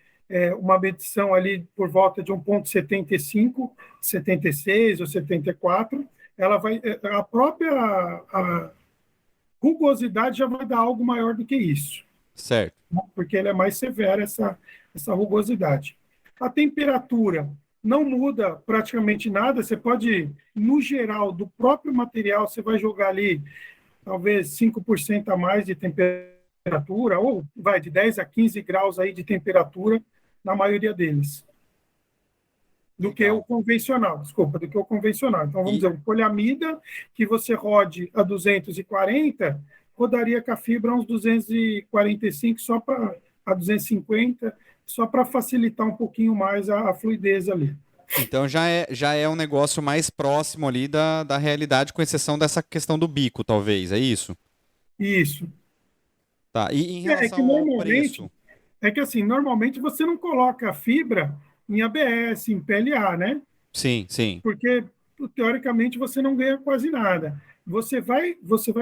uma medição ali por volta de 1,75, 76 ou 74, a própria rugosidade já vai dar algo maior do que isso. Certo. Porque ele é mais severa, essa rugosidade. A temperatura não muda praticamente nada, você pode, no geral, do próprio material, você vai jogar ali talvez 5% a mais de temperatura, ou vai de 10 a 15 graus aí de temperatura, na maioria deles. Do que o convencional. Então, vamos dizer, um poliamida que você rode a 240, rodaria com a fibra a uns 245, a 250, só para facilitar um pouquinho mais a fluidez ali. Então já é um negócio mais próximo ali da realidade, com exceção dessa questão do bico, talvez, é isso? Isso. Tá, e em relação ao preço? É que assim, normalmente você não coloca a fibra em ABS, em PLA, né? Sim. Porque, teoricamente, você não ganha quase nada. Você vai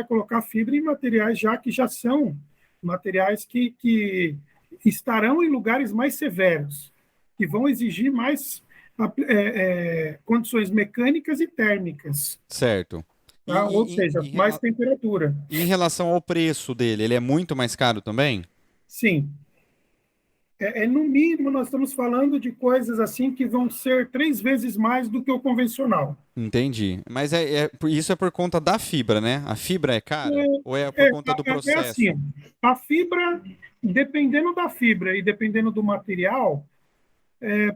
colocar fibra em materiais que já são materiais que estarão em lugares mais severos, que vão exigir mais condições mecânicas e térmicas. Certo. Ou seja, mais temperatura. E em relação ao preço dele, ele é muito mais caro também? Sim. No mínimo, nós estamos falando de coisas assim que vão ser 3 vezes mais do que o convencional. Entendi. Mas isso é por conta da fibra, né? A fibra é cara? Ou é por conta do processo? Assim, a fibra, dependendo da fibra e dependendo do material,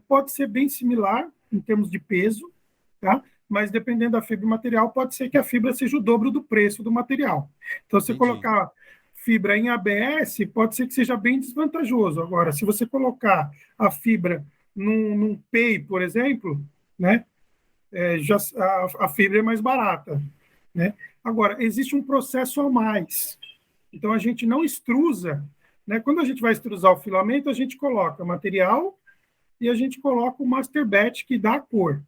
pode ser bem similar em termos de peso, tá? Mas dependendo da fibra e material, pode ser que a fibra seja o dobro do preço do material. Então, se você colocar fibra em ABS, pode ser que seja bem desvantajoso. Agora, se você colocar a fibra num PEI, por exemplo, né, a fibra é mais barata, né? Agora, existe um processo a mais. Então, a gente não extrusa, né? Quando a gente vai extrusar o filamento, a gente coloca material e a gente coloca o master batch, que dá a cor.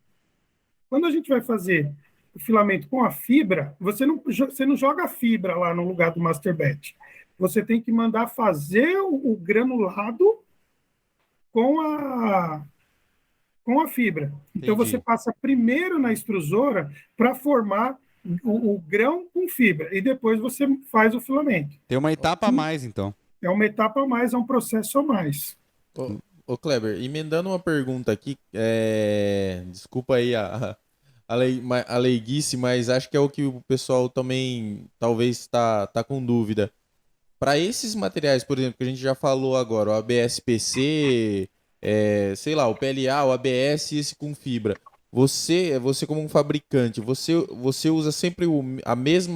Quando a gente vai fazer o filamento com a fibra, você não joga a fibra lá no lugar do master batch. Você tem que mandar fazer o granulado com a fibra. Então, Entendi. você passa primeiro na extrusora para formar o grão com fibra, e depois você faz o filamento. Tem uma etapa a mais, então. É uma etapa a mais, é um processo a mais. Ô Kleber, emendando uma pergunta aqui, desculpa aí a leiguice, mas acho que é o que o pessoal também talvez está com dúvida. Para esses materiais, por exemplo, que a gente já falou agora, o ABS-PC, sei lá, o PLA, o ABS e esse com fibra, você como um fabricante, você usa sempre o mesmo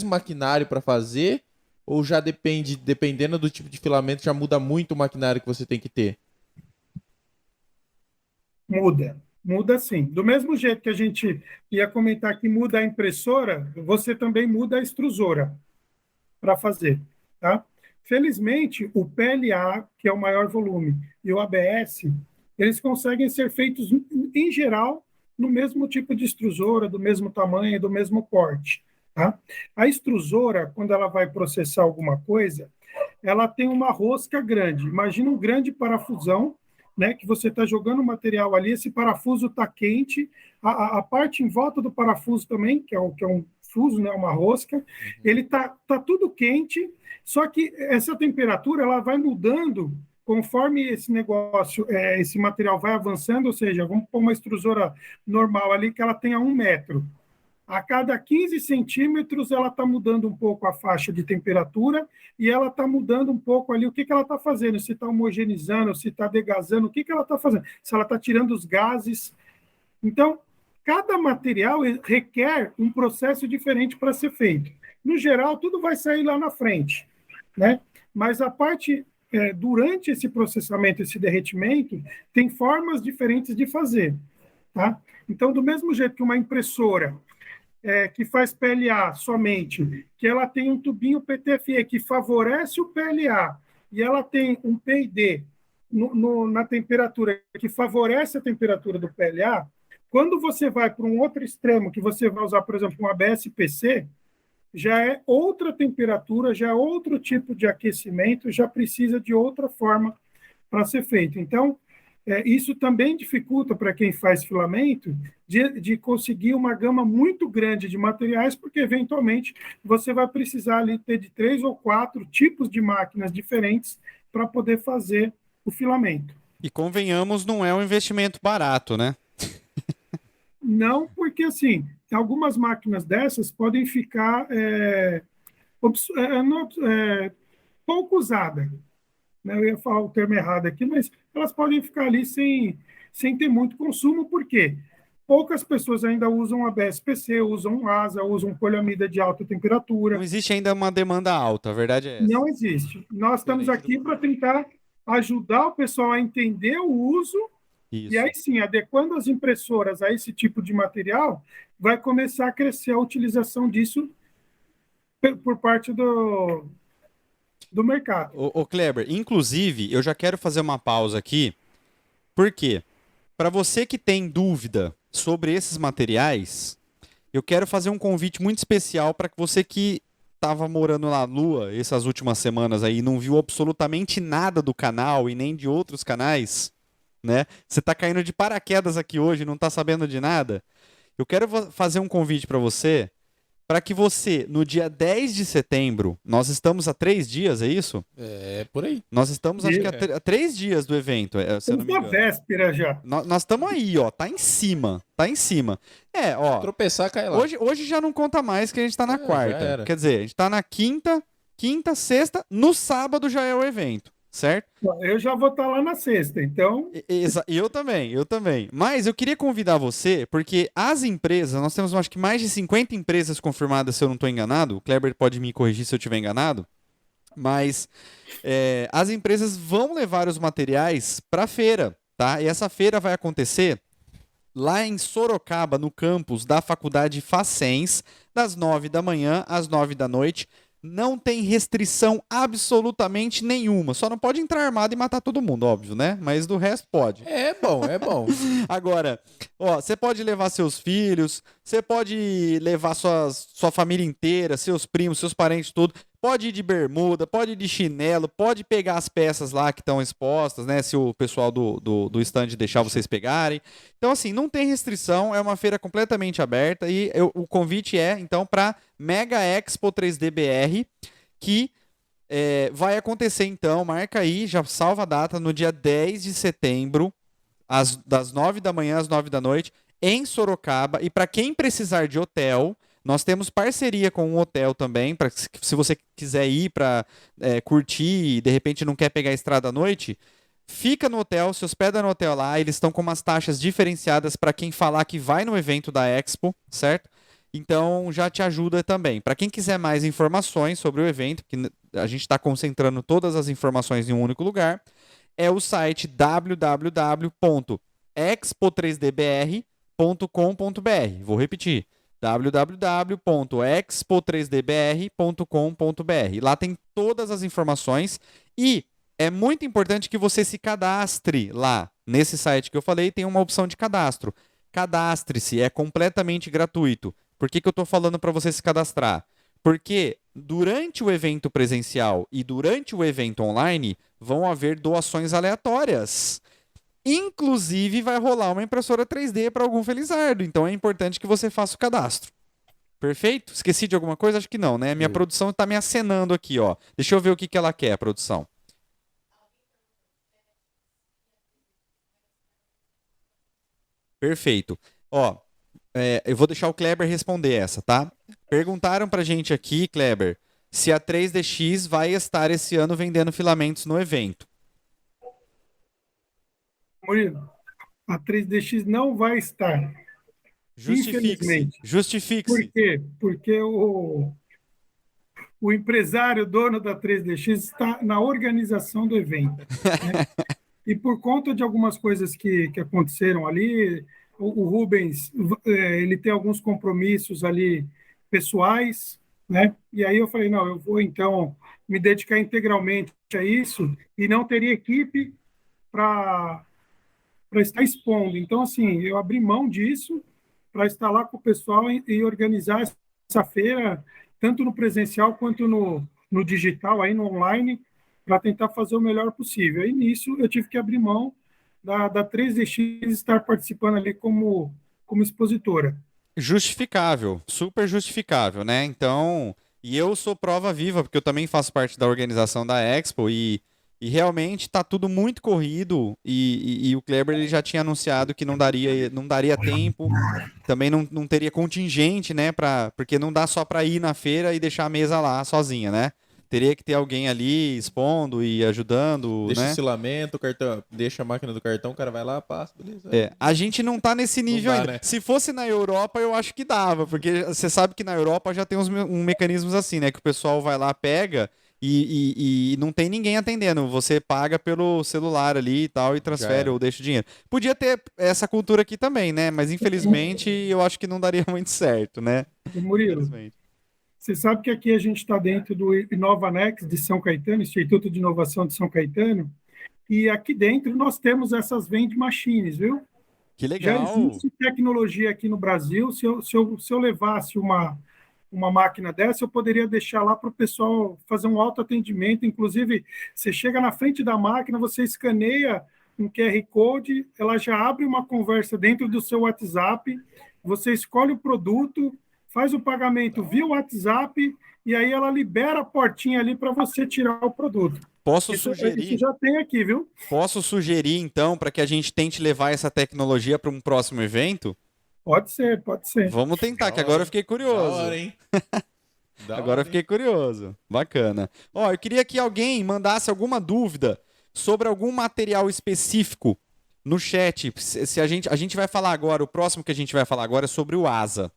maquinário para fazer? Ou já dependendo do tipo de filamento, já muda muito o maquinário que você tem que ter? Muda sim. Do mesmo jeito que a gente ia comentar que muda a impressora, você também muda a extrusora para fazer, tá? Felizmente, o PLA, que é o maior volume, e o ABS, eles conseguem ser feitos, em geral, no mesmo tipo de extrusora, do mesmo tamanho, do mesmo corte. Tá? A extrusora, quando ela vai processar alguma coisa, ela tem uma rosca grande. Imagina um grande parafusão, né, que você está jogando o material ali, esse parafuso está quente, a parte em volta do parafuso também, que é um fuso, né, uma rosca, ele tá tudo quente, só que essa temperatura ela vai mudando conforme esse negócio, esse material vai avançando, ou seja, vamos pôr uma extrusora normal ali que ela tenha 1 metro. A cada 15 centímetros, ela está mudando um pouco a faixa de temperatura e ela está mudando um pouco ali o que ela está fazendo, se está homogeneizando, se está degasando, o que ela está fazendo, se ela está tirando os gases. Então, cada material requer um processo diferente para ser feito. No geral, tudo vai sair lá na frente, né? Mas a parte, durante esse processamento, esse derretimento, tem formas diferentes de fazer, tá? Então, do mesmo jeito que uma impressora que faz PLA somente, que ela tem um tubinho PTFE que favorece o PLA, e ela tem um PID na temperatura que favorece a temperatura do PLA, quando você vai para um outro extremo, que você vai usar, por exemplo, um ABS-PC, já é outra temperatura, já é outro tipo de aquecimento, já precisa de outra forma para ser feito. Então, isso também dificulta para quem faz filamento de conseguir uma gama muito grande de materiais, porque eventualmente você vai precisar ali ter de 3 ou 4 tipos de máquinas diferentes para poder fazer o filamento. E convenhamos, não é um investimento barato, né? Não, porque assim, algumas máquinas dessas podem ficar pouco usadas. Eu ia falar o termo errado aqui, mas elas podem ficar ali sem ter muito consumo, por quê? Poucas pessoas ainda usam ABS-PC, usam ASA, usam poliamida de alta temperatura. Não existe ainda uma demanda alta, a verdade é essa. Não existe. Nós estamos aqui para tentar ajudar o pessoal a entender o uso. Isso. E aí sim, adequando as impressoras a esse tipo de material, vai começar a crescer a utilização disso por parte do mercado. Ô Kleber, inclusive, eu já quero fazer uma pausa aqui, porque para você que tem dúvida sobre esses materiais, eu quero fazer um convite muito especial para você que estava morando na Lua essas últimas semanas aí e não viu absolutamente nada do canal e nem de outros canais, né? Você está caindo de paraquedas aqui hoje, não está sabendo de nada. Eu quero fazer um convite para você, para que você, no dia 10 de setembro, nós estamos há 3 dias, é isso? É, por aí. Nós estamos, acho que há 3 dias do evento, se eu não me engano. Véspera já. Nós estamos aí, ó, tá em cima, tá em cima. Ó, tropeçar, cai lá. Hoje já não conta mais que a gente tá na quarta. Já Quer dizer, a gente tá na quinta, sexta, no sábado já é o evento, certo? Eu já vou estar lá na sexta, então... Eu também. Mas eu queria convidar você, porque as empresas, nós temos acho que mais de 50 empresas confirmadas, se eu não estou enganado, o Kleber pode me corrigir se eu estiver enganado, mas as empresas vão levar os materiais para a feira, tá? E essa feira vai acontecer lá em Sorocaba, no campus da Faculdade Facens, das 9 da manhã às 9 da noite, não tem restrição absolutamente nenhuma. Só não pode entrar armado e matar todo mundo, óbvio, né? Mas do resto pode. É bom, é bom. Agora, ó, você pode levar seus filhos, você pode levar sua família inteira, seus primos, seus parentes, tudo. Pode ir de bermuda, pode ir de chinelo, pode pegar as peças lá que estão expostas, né? Se o pessoal do stand deixar vocês pegarem. Então, assim, não tem restrição, é uma feira completamente aberta e o convite é, então, para Mega Expo 3D BR, que vai acontecer, então, marca aí, já salva a data, no dia 10 de setembro, das 9 da manhã às 9 da noite, em Sorocaba. E para quem precisar de hotel, nós temos parceria com um hotel também, para se você quiser ir para curtir e de repente não quer pegar a estrada à noite, fica no hotel, se hospeda no hotel lá, eles estão com umas taxas diferenciadas para quem falar que vai no evento da Expo, certo? Então já te ajuda também. Para quem quiser mais informações sobre o evento, que a gente está concentrando todas as informações em um único lugar, é o site www.expo3dbr.com.br. Vou repetir, www.expo3dbr.com.br. Lá tem todas as informações e é muito importante que você se cadastre lá. Nesse site que eu falei, tem uma opção de cadastro. Cadastre-se, é completamente gratuito. Por que eu estou falando para você se cadastrar? Porque durante o evento presencial e durante o evento online vão haver doações aleatórias. Inclusive, vai rolar uma impressora 3D para algum felizardo. Então, é importante que você faça o cadastro. Perfeito? Esqueci de alguma coisa? Acho que não, né? Minha produção está me acenando aqui, ó. Deixa eu ver o que ela quer, a produção. Perfeito. Ó, eu vou deixar o Kleber responder essa, tá? Perguntaram pra gente aqui, Kleber, se a 3DX vai estar esse ano vendendo filamentos no evento. Murilo, a 3DX não vai estar. Justifique-se. Infelizmente. Justifique-se. Por quê? Porque o empresário, dono da 3DX, está na organização do evento. Né? E por conta de algumas coisas que aconteceram ali, o Rubens ele tem alguns compromissos ali pessoais, né? E aí eu falei, não, eu vou então me dedicar integralmente a isso e não teria equipe para estar expondo. Então, assim, eu abri mão disso para estar lá com o pessoal e organizar essa feira, tanto no presencial quanto no digital, aí no online, para tentar fazer o melhor possível. E nisso eu tive que abrir mão da 3DX estar participando ali como expositora. Justificável, super justificável, né? Então, e eu sou prova viva, porque eu também faço parte da organização da Expo e realmente está tudo muito corrido e o Kleber ele já tinha anunciado que não daria tempo, também não teria contingente, né? Porque não dá só para ir na feira e deixar a mesa lá sozinha, né? Teria que ter alguém ali expondo e ajudando, Deixa né? o filamento, o cartão, deixa a máquina do cartão, o cara vai lá, passa, beleza. A gente não tá nesse nível dá, ainda. né? Se fosse na Europa, eu acho que dava, porque você sabe que na Europa já tem uns mecanismos assim, né? Que o pessoal vai lá, pega e não tem ninguém atendendo. Você paga pelo celular ali e tal e transfere ou deixa o dinheiro. Podia ter essa cultura aqui também, né? Mas infelizmente eu acho que não daria muito certo, né? Murilo, você sabe que aqui a gente está dentro do InovaNex de São Caetano, Instituto de Inovação de São Caetano, e aqui dentro nós temos essas vending machines, viu? Que legal! Já existe tecnologia aqui no Brasil. Se eu levasse uma máquina dessa, eu poderia deixar lá para o pessoal fazer um autoatendimento. Inclusive, você chega na frente da máquina, você escaneia um QR Code, ela já abre uma conversa dentro do seu WhatsApp, você escolhe o produto, faz o pagamento via WhatsApp e aí ela libera a portinha ali para você tirar o produto. Posso Isso sugerir? já tem aqui, viu? Posso sugerir, então, para que a gente tente levar essa tecnologia para um próximo evento? Pode ser, pode ser. Vamos tentar, que agora eu fiquei curioso. Da hora, hein? Agora eu fiquei curioso. Bacana. Ó, eu queria que alguém mandasse alguma dúvida sobre algum material específico no chat. Se a gente vai falar agora, o próximo que a gente vai falar agora é sobre o ASA.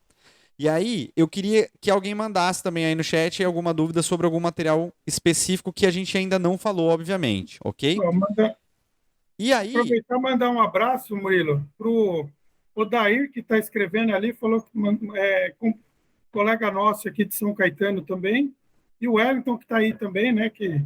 E aí, eu queria que alguém mandasse também aí no chat alguma dúvida sobre algum material específico que a gente ainda não falou, obviamente, ok? E aí... Aproveitar e mandar um abraço, Murilo, para o Odair, que está escrevendo ali, falou que um colega nosso aqui de São Caetano também, E o Wellington, que está aí também, né? Que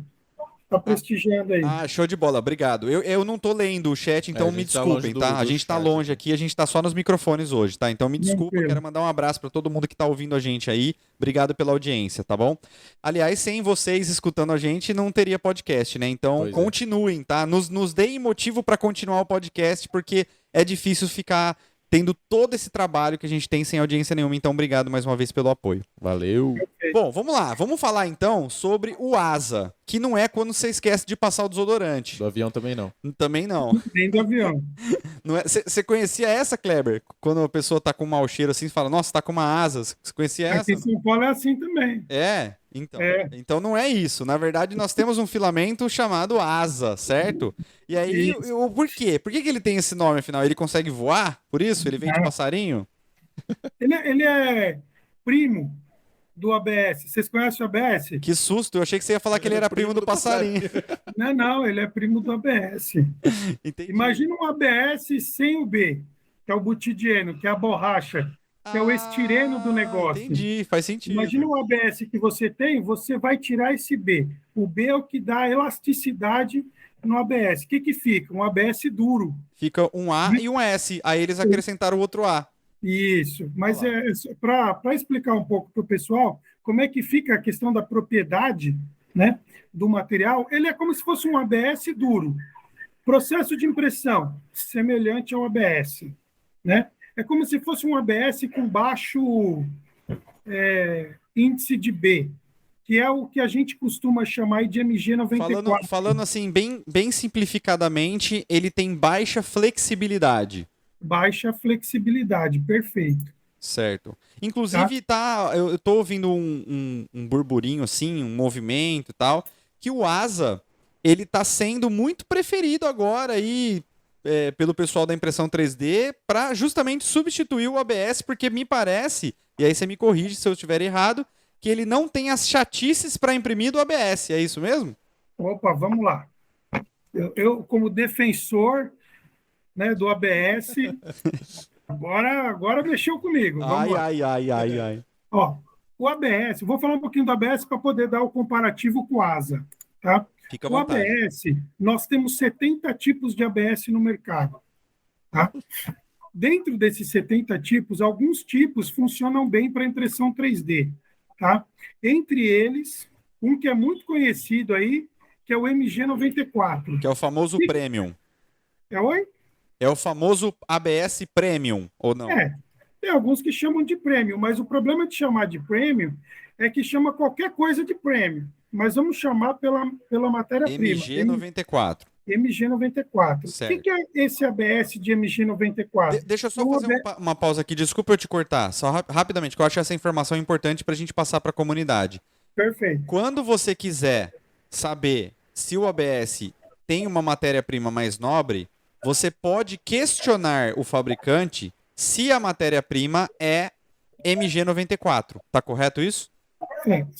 está prestigiando aí. Ah, show de bola, obrigado. Eu não tô lendo o chat, então a me gente tá longe desculpem, do- tá? A do gente tá chat longe aqui. aqui, a gente tá só nos microfones hoje, tá? Então me desculpa, Tranquilo. quero mandar um abraço pra todo mundo que tá ouvindo a gente aí. Obrigado pela audiência, tá bom? Aliás, sem vocês escutando a gente, não teria podcast, né? Então Pois é. continuem, tá? Nos deem motivo pra continuar o podcast, porque é difícil ficar tendo todo esse trabalho que a gente tem sem audiência nenhuma. Então, obrigado mais uma vez pelo apoio. Valeu. Bom, vamos lá. Vamos falar então sobre o asa, que não é quando você esquece de passar o desodorante. Do avião também não. Também não. Nem do avião. Você conhecia essa, Kleber? Quando a pessoa tá com um mau cheiro assim, você fala, nossa, tá com uma asa. Você conhecia essa? Aqui em São Paulo é assim também. É, então. É. Então não é isso. Na verdade, nós temos um filamento chamado asa, certo? E aí, Isso. por quê? Por que ele tem esse nome, afinal? Ele consegue voar? Por isso? Ele vem de Ah. passarinho? Ele é primo do ABS. Vocês conhecem o ABS? Que susto, eu achei que você ia falar que ele era primo do passarinho. Não, ele é primo do ABS. Entendi. Imagina um ABS sem o B, que é o butidieno, que é a borracha, que é o estireno do negócio. Entendi, faz sentido. Imagina o ABS que você tem, você vai tirar esse B. O B é o que dá elasticidade no ABS. O que fica? Um ABS duro. Fica um A e um S. Aí eles acrescentaram o outro A. Isso, mas Olha para explicar um pouco para o pessoal como é que fica a questão da propriedade, né, do material, ele é como se fosse um ABS duro. Processo de impressão, semelhante ao ABS, né? É como se fosse um ABS com baixo índice de B, que é o que a gente costuma chamar de MG94. Falando assim, bem simplificadamente, ele tem baixa flexibilidade. Baixa flexibilidade, perfeito. Certo. Inclusive, eu tô ouvindo um burburinho, assim, um movimento e tal, que o asa, ele tá sendo muito preferido agora aí pelo pessoal da impressão 3D para justamente substituir o ABS, porque me parece, e aí você me corrige se eu estiver errado, que ele não tem as chatices para imprimir do ABS, é isso mesmo? Opa, vamos lá. Eu como defensor, né, do ABS, agora mexeu comigo. Vamos lá. Ai. Ó, o ABS, vou falar um pouquinho do ABS para poder dar o comparativo com o ASA, tá? Fica à O vontade. ABS, nós temos 70 tipos de ABS no mercado, tá? Dentro desses 70 tipos, alguns tipos funcionam bem para impressão 3D, tá? Entre eles, um que é muito conhecido aí, que é o MG94. Que é o famoso Premium. É oi? É o famoso ABS Premium, ou não? Tem alguns que chamam de Premium, mas o problema de chamar de Premium é que chama qualquer coisa de Premium. Mas vamos chamar pela matéria-prima. MG94. MG94. Certo. O que é esse ABS de MG94? Deixa eu só fazer uma pausa aqui, desculpa eu te cortar, só rapidamente, que eu acho essa informação importante para a gente passar para a comunidade. Perfeito. Quando você quiser saber se o ABS tem uma matéria-prima mais nobre, você pode questionar o fabricante se a matéria-prima é MG94. Tá correto isso?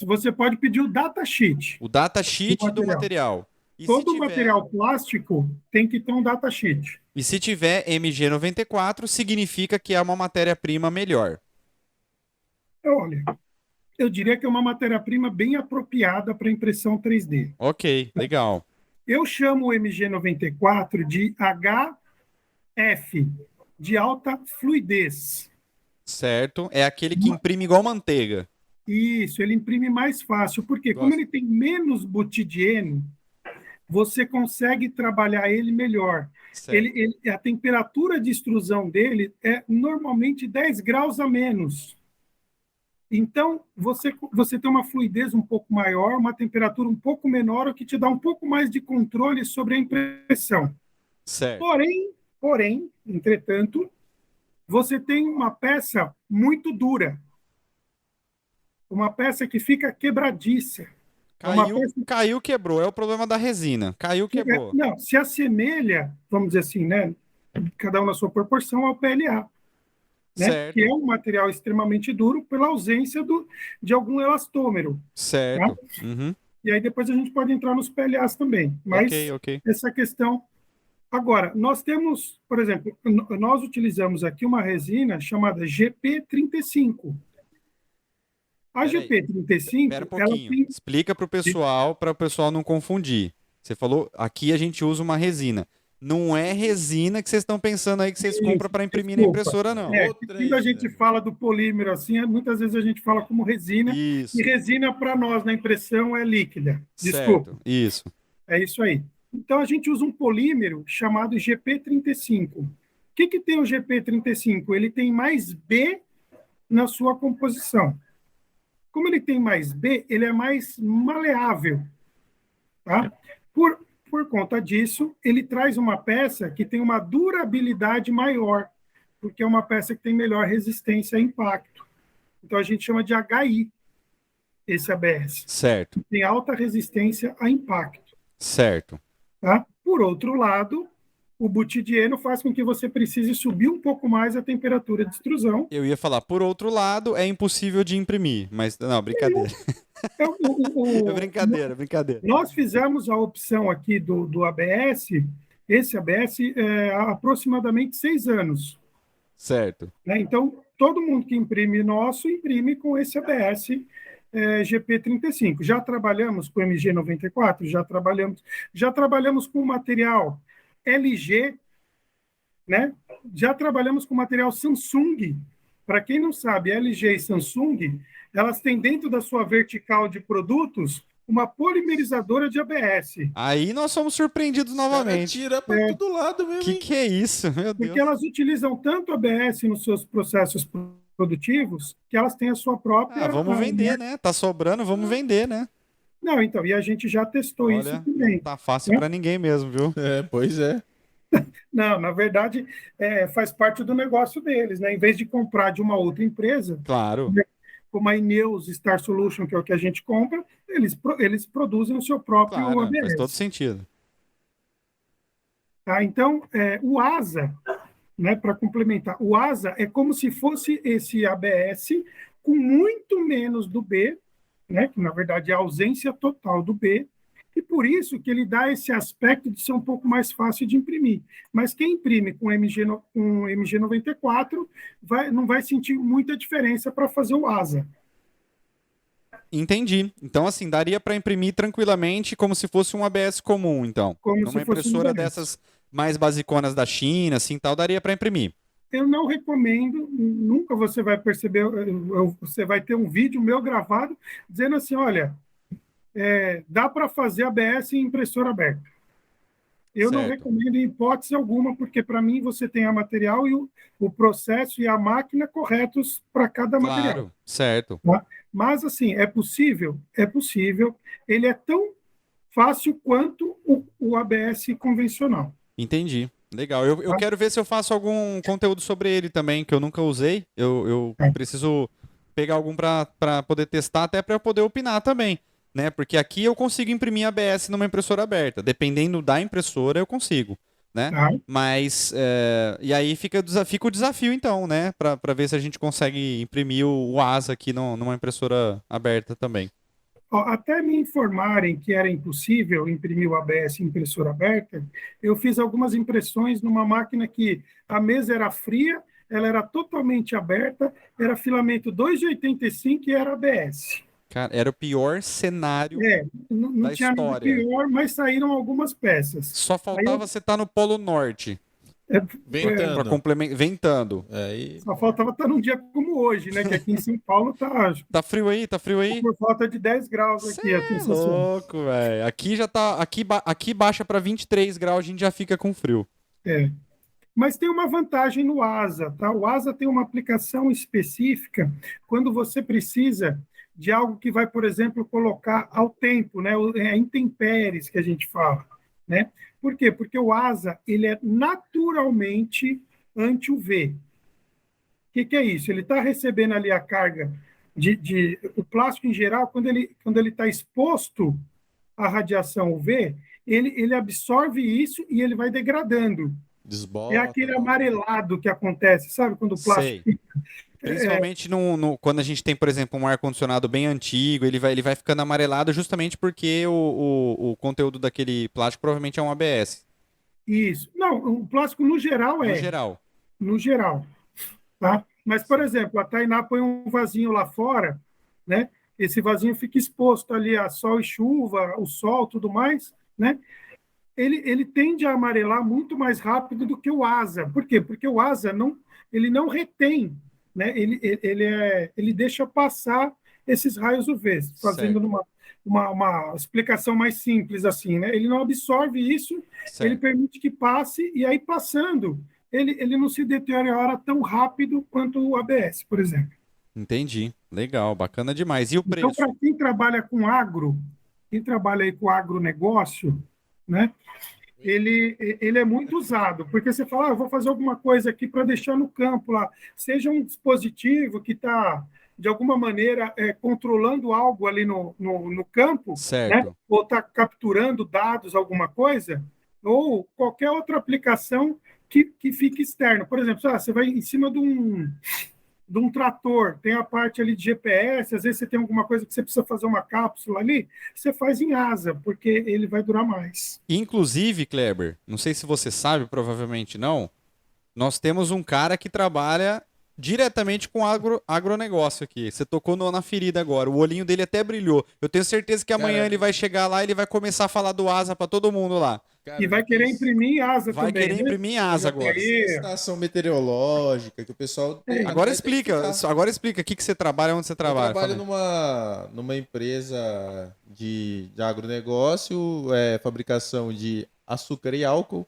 Você pode pedir o datasheet. O datasheet do material. E Todo material plástico tem que ter um datasheet. E se tiver MG94, significa que é uma matéria-prima melhor. Olha, eu diria que é uma matéria-prima bem apropriada para impressão 3D. Ok, legal. Eu chamo o MG94 de HF, de alta fluidez. Certo. É aquele que imprime igual manteiga. Isso, ele imprime mais fácil, porque como ele tem menos butidieno, você consegue trabalhar ele melhor. A temperatura de extrusão dele é normalmente 10 graus a menos. Então, você tem uma fluidez um pouco maior, uma temperatura um pouco menor, o que te dá um pouco mais de controle sobre a impressão. Certo. Porém, entretanto, você tem uma peça muito dura. Uma peça que fica quebradiça. Caiu, quebrou. É o problema da resina. Caiu, quebrou. Não, se assemelha, vamos dizer assim, né? Cada um na sua proporção ao PLA. Né? Que é um material extremamente duro pela ausência de algum elastômero. Certo. Tá? Uhum. E aí depois a gente pode entrar nos PLAs também. Mas essa questão... Agora, nós temos, por exemplo, nós utilizamos aqui uma resina chamada GP35. A Pera aí. GP35, Espera um ela pouquinho. tem... Explica para o pessoal não confundir. Você falou, aqui a gente usa uma resina. Não é resina que vocês estão pensando aí que vocês compram para imprimir na Desculpa. impressora, não. Outra Quando a ainda. gente fala do polímero assim, muitas vezes a gente fala como resina, Isso. e resina para nós na impressão é líquida. Desculpa. Certo. Isso. É isso aí. Então a gente usa um polímero chamado GP35. O que tem o GP35? Ele tem mais B na sua composição. Como ele tem mais B, ele é mais maleável. Tá? Por conta disso, ele traz uma peça que tem uma durabilidade maior, porque é uma peça que tem melhor resistência a impacto. Então a gente chama de HI, esse ABS. Certo. Tem alta resistência a impacto. Certo. Tá? Por outro lado, o butidieno faz com que você precise subir um pouco mais a temperatura de extrusão. Eu ia falar, por outro lado, é impossível de imprimir, mas não, brincadeira. É brincadeira, brincadeira. Nós fizemos a opção aqui do ABS, esse ABS, há aproximadamente 6 anos. Certo. Né? Então, todo mundo que imprime nosso, imprime com esse ABS GP35. Já trabalhamos com MG94? Já trabalhamos com material LG, né? Já trabalhamos com material Samsung. Para quem não sabe, LG e Samsung, elas têm dentro da sua vertical de produtos uma polimerizadora de ABS. Aí nós somos surpreendidos novamente. Tira para todo lado mesmo. Que é isso, meu Deus? Porque elas utilizam tanto ABS nos seus processos produtivos que elas têm a sua própria... vamos vender, né? Tá sobrando, vamos vender, né? Não, então, e a gente já testou Olha, isso também. não tá fácil para ninguém mesmo, viu? Pois é. Não, na verdade, faz parte do negócio deles, né? Em vez de comprar de uma outra empresa, Claro. como a Ineos Star Solution, que é o que a gente compra, eles produzem o seu próprio Claro, ABS. faz todo sentido. Tá? Então, o ASA, né, para complementar, o ASA é como se fosse esse ABS com muito menos do B, né, que na verdade é a ausência total do B, e por isso que ele dá esse aspecto de ser um pouco mais fácil de imprimir. Mas quem imprime com MG94 não vai sentir muita diferença para fazer o ASA. Entendi. Então, assim, daria para imprimir tranquilamente como se fosse um ABS comum, então. Como numa se fosse impressora um ABS. dessas mais basiconas da China, assim, tal, daria para imprimir. Eu não recomendo, nunca você vai perceber, você vai ter um vídeo meu gravado dizendo assim, olha, dá para fazer ABS em impressora aberta. Eu não recomendo em hipótese alguma, porque para mim você tem a material e o processo e a máquina corretos para cada material. Claro, certo. Tá? Mas, assim, é possível? É possível. Ele é tão fácil quanto o ABS convencional. Entendi. Legal. Eu quero ver se eu faço algum conteúdo sobre ele também, que eu nunca usei. Eu preciso pegar algum para poder testar, até para eu poder opinar também. Né? Porque aqui eu consigo imprimir ABS numa impressora aberta. Dependendo da impressora, eu consigo. Né? Mas, e aí fica o desafio, então, né? Para ver se a gente consegue imprimir o ASA aqui numa impressora aberta também. Até me informarem que era impossível imprimir o ABS em impressora aberta, eu fiz algumas impressões numa máquina que a mesa era fria, ela era totalmente aberta, era filamento 2,85 e era ABS. Cara, era o pior cenário não da tinha história. nada pior, mas saíram algumas peças. Só faltava você estar no Polo Norte. Ventando. Pra complementar, ventando. Só faltava estar num dia como hoje, né? Que aqui em São Paulo tá... Tá frio aí? Tá frio aí? Por falta de 10 graus aqui. Cê é louco, velho. Aqui já tá... Aqui baixa pra 23 graus, a gente já fica com frio. Mas tem uma vantagem no ASA, tá? O ASA tem uma aplicação específica quando você precisa de algo que vai, por exemplo, colocar ao tempo, né? Intempéries, que a gente fala, né? Por quê? Porque o ASA, ele é naturalmente anti-UV. O que é isso? Ele está recebendo ali a carga o plástico em geral, quando ele está exposto à radiação UV, ele absorve isso e ele vai degradando. Desbota, é aquele amarelado que acontece, sabe? Quando o plástico... Principalmente quando a gente tem, por exemplo, um ar-condicionado bem antigo, ele vai ficando amarelado justamente porque o conteúdo daquele plástico provavelmente é um ABS. Isso. Não, o plástico no geral é. No geral. No geral. Tá? Mas, por exemplo, a Tainá põe um vasinho lá fora né? Esse vasinho fica exposto ali a sol e chuva, o sol, tudo mais, né? Ele tende a amarelar muito mais rápido do que o asa. Por quê? Porque o asa ele não retém, né? Ele deixa passar esses raios UV, fazendo uma explicação mais simples assim, né? Ele não absorve isso, Certo. ele permite que passe, e aí passando, ele não se deteriora tão rápido quanto o ABS, por exemplo. Entendi. Legal, bacana demais. E o Então, preço? para quem trabalha com agro, quem trabalha aí com agronegócio, né? Ele é muito usado, porque você fala, eu vou fazer alguma coisa aqui para deixar no campo lá, seja um dispositivo que está, de alguma maneira, controlando algo ali no campo, né? Certo. Ou está capturando dados, alguma coisa, ou qualquer outra aplicação que fique externo. Por exemplo, você vai em cima de um trator, tem a parte ali de GPS, às vezes você tem alguma coisa que você precisa fazer uma cápsula ali, você faz em asa, porque ele vai durar mais. Inclusive, Kleber, não sei se você sabe, provavelmente não, nós temos um cara que trabalha diretamente com agronegócio aqui. Você tocou na ferida agora. O olhinho dele até brilhou. Eu tenho certeza que amanhã Cara, ele vai chegar lá e ele vai começar a falar do asa para todo mundo lá. cara, E vai querer imprimir em asa Vai também, querer né? imprimir em eu asa já agora. conheci Aí- estação meteorológica, que o pessoal tem, Agora vai ter que explica, ficar. agora explica o que você trabalha, onde você Eu trabalha. trabalho Fala aí. numa empresa de agronegócio, fabricação de açúcar e álcool.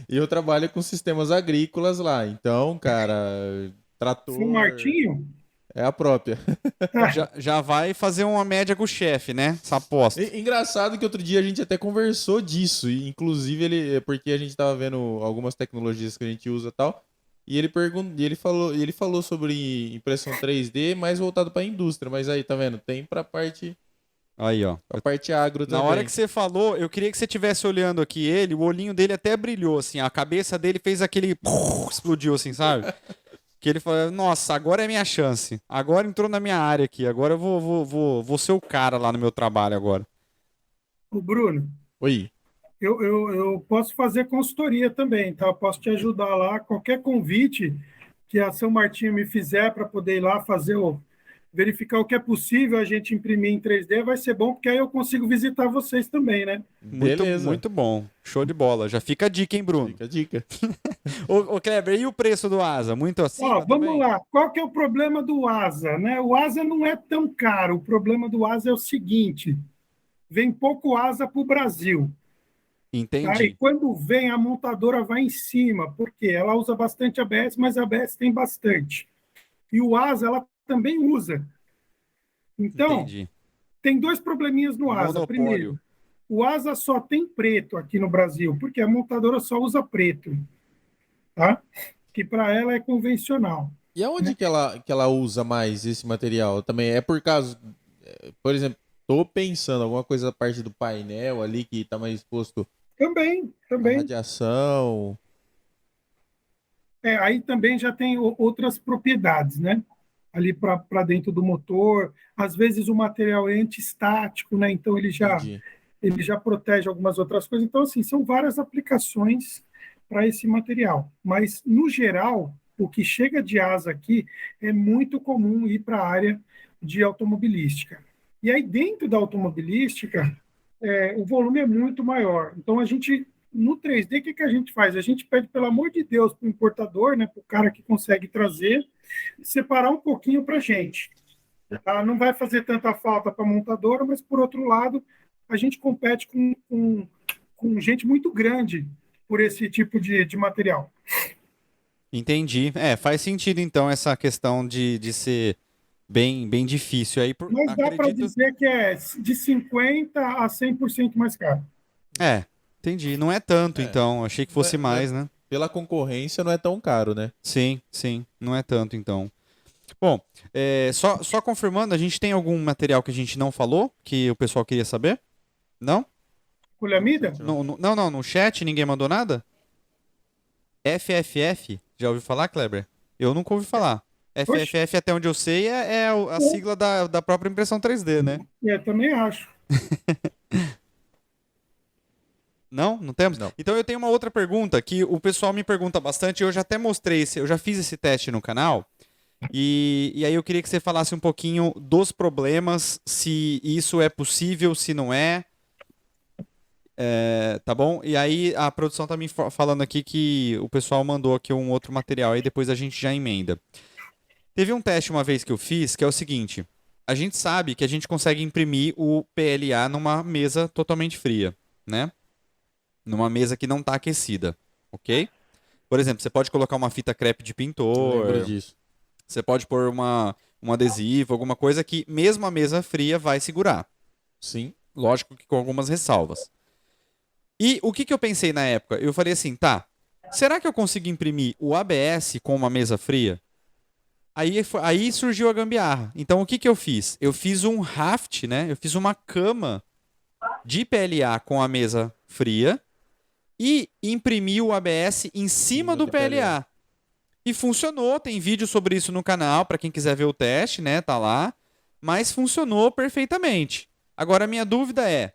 E eu trabalho com sistemas agrícolas lá. Então, cara, São trator Martinho? é a própria. Já vai fazer uma média com o chefe, né? Essa aposta. Engraçado que outro dia a gente até conversou disso. E, inclusive, porque a gente tava vendo algumas tecnologias que a gente usa e tal. E ele falou sobre impressão 3D, mais voltado para a indústria. Mas aí, tá vendo? Tem para Aí, ó. a parte agro Na também. hora que você falou, eu queria que você estivesse olhando aqui ele, o olhinho dele até brilhou, assim, a cabeça dele fez aquele... explodiu, assim, sabe? Que ele falou, nossa, agora é minha chance. Agora entrou na minha área aqui, agora eu vou ser o cara lá no meu trabalho agora. O Bruno, Oi. eu posso fazer consultoria também, tá? Eu posso te ajudar lá. Qualquer convite que a São Martinho me fizer para poder ir lá verificar o que é possível a gente imprimir em 3D, vai ser bom, porque aí eu consigo visitar vocês também, né? Muito, Beleza. muito bom. Show de bola. Já fica a dica, hein, Bruno? Fica a dica. Ô, Kleber, e o preço do asa? Muito acima Ó, vamos também? lá. Qual que é o problema do asa, né? O asa não é tão caro. O problema do asa é o seguinte: vem pouco asa para o Brasil. Tá? E Entendi. quando vem, a montadora vai em cima, porque ela usa bastante ABS, mas a ABS tem bastante. E o asa, ela também usa. Então, Entendi. tem dois probleminhas no asa. Monopólio. Primeiro, o asa só tem preto aqui no Brasil, porque a montadora só usa preto, tá? Que para ela é convencional. E aonde que ela usa mais esse material? Também é por causa, por exemplo, tô pensando alguma coisa da parte do painel ali que tá mais exposto Também, à também. radiação. Aí também já tem outras propriedades, né? Ali para dentro do motor. Às vezes o material é antiestático, né? Então Entendi. ele já protege algumas outras coisas. Então, assim, são várias aplicações para esse material. Mas, no geral, o que chega de asa aqui é muito comum ir para a área de automobilística. E aí, dentro da automobilística, o volume é muito maior. Então, no 3D, o que a gente faz? A gente pede, pelo amor de Deus, para o importador, né, para o cara que consegue trazer, separar um pouquinho para a gente. Tá? Não vai fazer tanta falta para a montadora, mas, por outro lado, a gente compete com gente muito grande por esse tipo de material. Entendi. Faz sentido, então, essa questão de ser bem difícil. Aí, Mas dá para dizer que é de 50% a 100% mais caro. Entendi. Não é tanto, então. Achei que fosse mais, né? Pela concorrência não é tão caro, né? Sim. Não é tanto, então. Bom, só confirmando, a gente tem algum material que a gente não falou, que o pessoal queria saber? Não? Poliamida? Não, no chat ninguém mandou nada? FFF, já ouviu falar, Kleber? Eu nunca ouvi falar. FFF, até onde eu sei, é a sigla da própria impressão 3D, né? Também acho. Não temos? Não. Então eu tenho uma outra pergunta que o pessoal me pergunta bastante, eu já até mostrei, eu já fiz esse teste no canal, E aí eu queria que você falasse um pouquinho dos problemas, se isso é possível, se não é, tá bom? E aí a produção tá me falando aqui que o pessoal mandou aqui um outro material, aí depois a gente já emenda. Teve um teste uma vez que eu fiz, que é o seguinte: a gente sabe que a gente consegue imprimir o PLA numa mesa totalmente fria, né? Numa mesa que não está aquecida, ok? Por exemplo, você pode colocar uma fita crepe de Eu lembro pintor, disso. você pode pôr um adesivo, alguma coisa que mesmo a mesa fria vai segurar. Sim. Lógico que com algumas ressalvas. E o que que eu pensei na época? Eu falei assim, tá, será que eu consigo imprimir o ABS com uma mesa fria? Aí surgiu a gambiarra. Então o que que eu fiz? Eu fiz um raft, né? Eu fiz uma cama de PLA com a mesa fria e imprimi o ABS em cima do PLA. E funcionou, tem vídeo sobre isso no canal, para quem quiser ver o teste, né? Tá lá. Mas funcionou perfeitamente. Agora a minha dúvida é: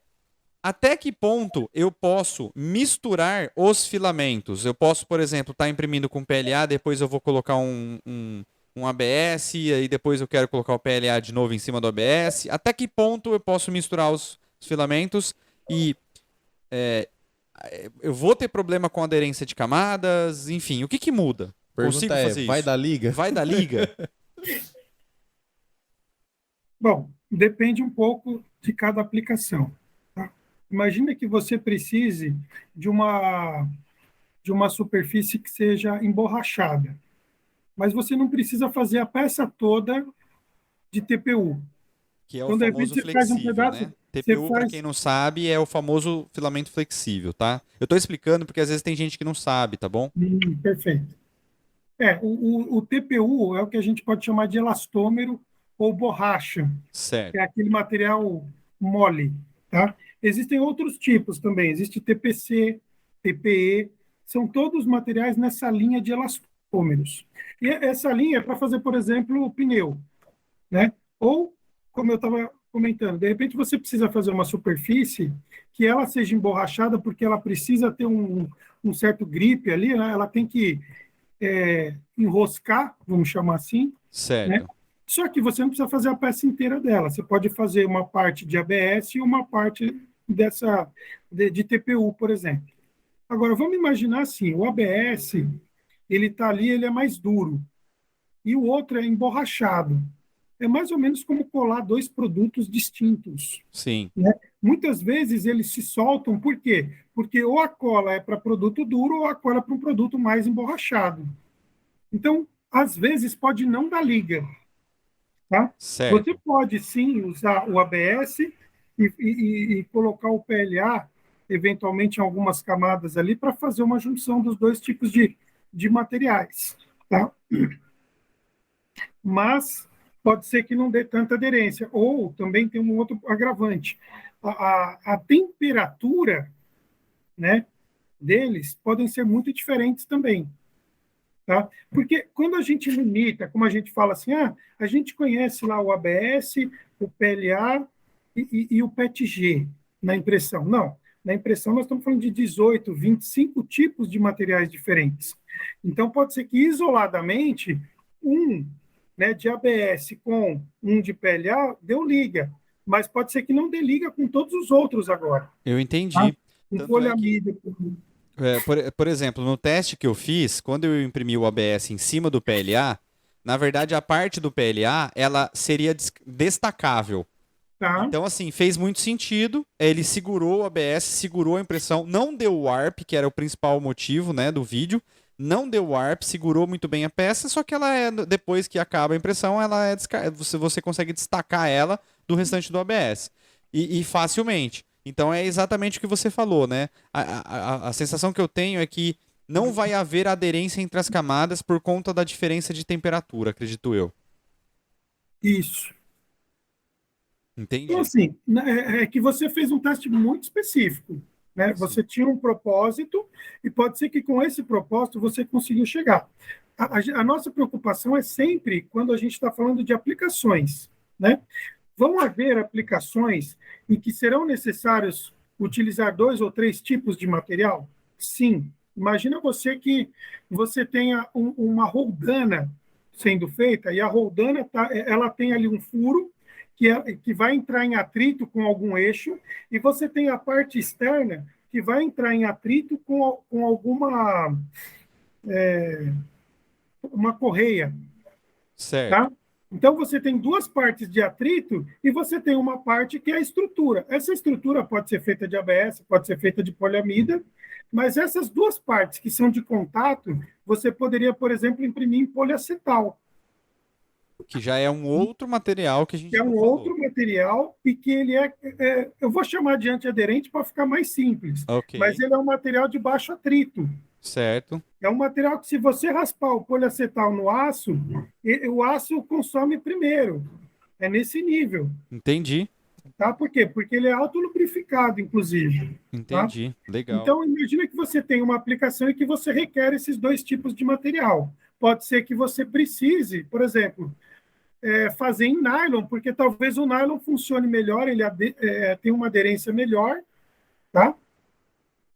até que ponto eu posso misturar os filamentos? Eu posso, por exemplo, estar imprimindo com PLA, depois eu vou colocar um ABS, e aí depois eu quero colocar o PLA de novo em cima do ABS. Até que ponto eu posso misturar os filamentos e eu vou ter problema com aderência de camadas? Enfim, o que que muda? Consigo Pergunta é, fazer vai isso? dar liga? Vai dar liga? Bom, depende um pouco de cada aplicação. Tá? Imagina que você precise de uma superfície que seja emborrachada, mas você não precisa fazer a peça toda de TPU. Que é o Então, de repente, famoso você faz um flexível, pedaço, né? você TPU, para quem faz. não sabe, é o famoso filamento flexível, tá? Eu tô explicando porque às vezes tem gente que não sabe, tá bom? Perfeito. O TPU é o que a gente pode chamar de elastômero ou borracha, que Certo. é aquele material mole, tá? Existem outros tipos também, existe TPC, TPE, são todos materiais nessa linha de elastômeros. E essa linha é para fazer, por exemplo, o pneu, né? Ou, como eu estava comentando, de repente você precisa fazer uma superfície que ela seja emborrachada porque ela precisa ter um certo grip ali, né? Ela tem que enroscar, vamos chamar assim, né? Certo. Só que você não precisa fazer a peça inteira dela. Você pode fazer uma parte de ABS e uma parte dessa de TPU, por exemplo. Agora, vamos imaginar assim, o ABS, ele está ali, ele é mais duro, e o outro é emborrachado. É mais ou menos como colar dois produtos distintos. Sim. Né? Muitas vezes eles se soltam, por quê? Porque ou a cola é para produto duro ou a cola é para um produto mais emborrachado. Então, às vezes pode não dar liga, tá? Você Certo. pode sim usar o ABS e colocar o PLA eventualmente em algumas camadas ali para fazer uma junção dos dois tipos de materiais, tá? Mas pode ser que não dê tanta aderência. Ou também tem um outro agravante. A temperatura, né, deles podem ser muito diferentes também. Tá? Porque quando a gente limita, como a gente fala assim, a gente conhece lá o ABS, o PLA e o PETG na impressão. Não, na impressão nós estamos falando de 18, 25 tipos de materiais diferentes. Então pode ser que isoladamente um, né, de ABS com um de PLA deu liga, mas pode ser que não dê liga com todos os outros agora. Eu Tá? entendi. Um Tanto é que, poliamida. por exemplo, no teste que eu fiz, quando eu imprimi o ABS em cima do PLA, na verdade a parte do PLA, ela seria destacável. Tá? Então, assim, fez muito sentido. Ele segurou o ABS, segurou a impressão, não deu warp, que era o principal motivo, né, do vídeo. Não deu warp, segurou muito bem a peça, só que ela depois que acaba a impressão, ela você consegue destacar ela do restante do ABS. E facilmente. Então é exatamente o que você falou, né? A sensação que eu tenho é que não vai haver aderência entre as camadas por conta da diferença de temperatura, acredito eu. Isso. Então, Entendi. assim, né, é que você fez um teste muito específico. Né? Sim. Você tinha um propósito e pode ser que com esse propósito você conseguiu chegar. A nossa preocupação é sempre quando a gente está falando de aplicações. Né? Vão haver aplicações em que serão necessários utilizar 2 ou 3 tipos de material? Sim. Imagina você que você tenha uma roldana sendo feita, e a roldana ela tem ali um furo que vai entrar em atrito com algum eixo, e você tem a parte externa que vai entrar em atrito com alguma uma correia, Certo. tá? Então, você tem duas partes de atrito e você tem uma parte que é a estrutura. Essa estrutura pode ser feita de ABS, pode ser feita de poliamida, mas essas duas partes que são de contato, você poderia, por exemplo, imprimir em poliacetal, Que já é um outro material que a gente que é não um falou. outro material e que ele eu vou chamar de antiaderente para ficar mais simples, Ok. mas ele é um material de baixo atrito. Certo. É um material que, se você raspar o poliacetal no aço, o aço consome primeiro. É nesse nível. Entendi. Tá? Por quê? Porque ele é autolubrificado, inclusive. Tá? Entendi. Legal. Então, imagina que você tem uma aplicação e que você requer esses dois tipos de material. Pode ser que você precise, por exemplo, fazer em nylon, porque talvez o nylon funcione melhor, ele tem uma aderência melhor, tá?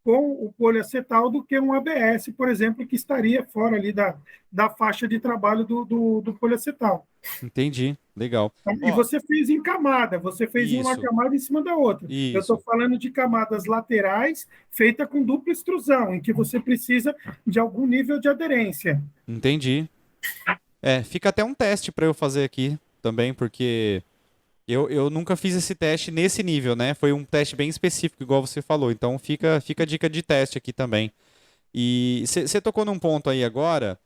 Com o poliacetal do que um ABS, por exemplo, que estaria fora ali da faixa de trabalho do poliacetal. Entendi. Legal. E você fez em camada, você fez uma Isso. camada em cima da outra. Eu estou Isso. falando de camadas laterais feita com dupla extrusão, em que você precisa de algum nível de aderência. Entendi. Fica até um teste para eu fazer aqui também, porque eu nunca fiz esse teste nesse nível, né? Foi um teste bem específico, igual você falou. Então fica a dica de teste aqui também. E você tocou num ponto aí agora.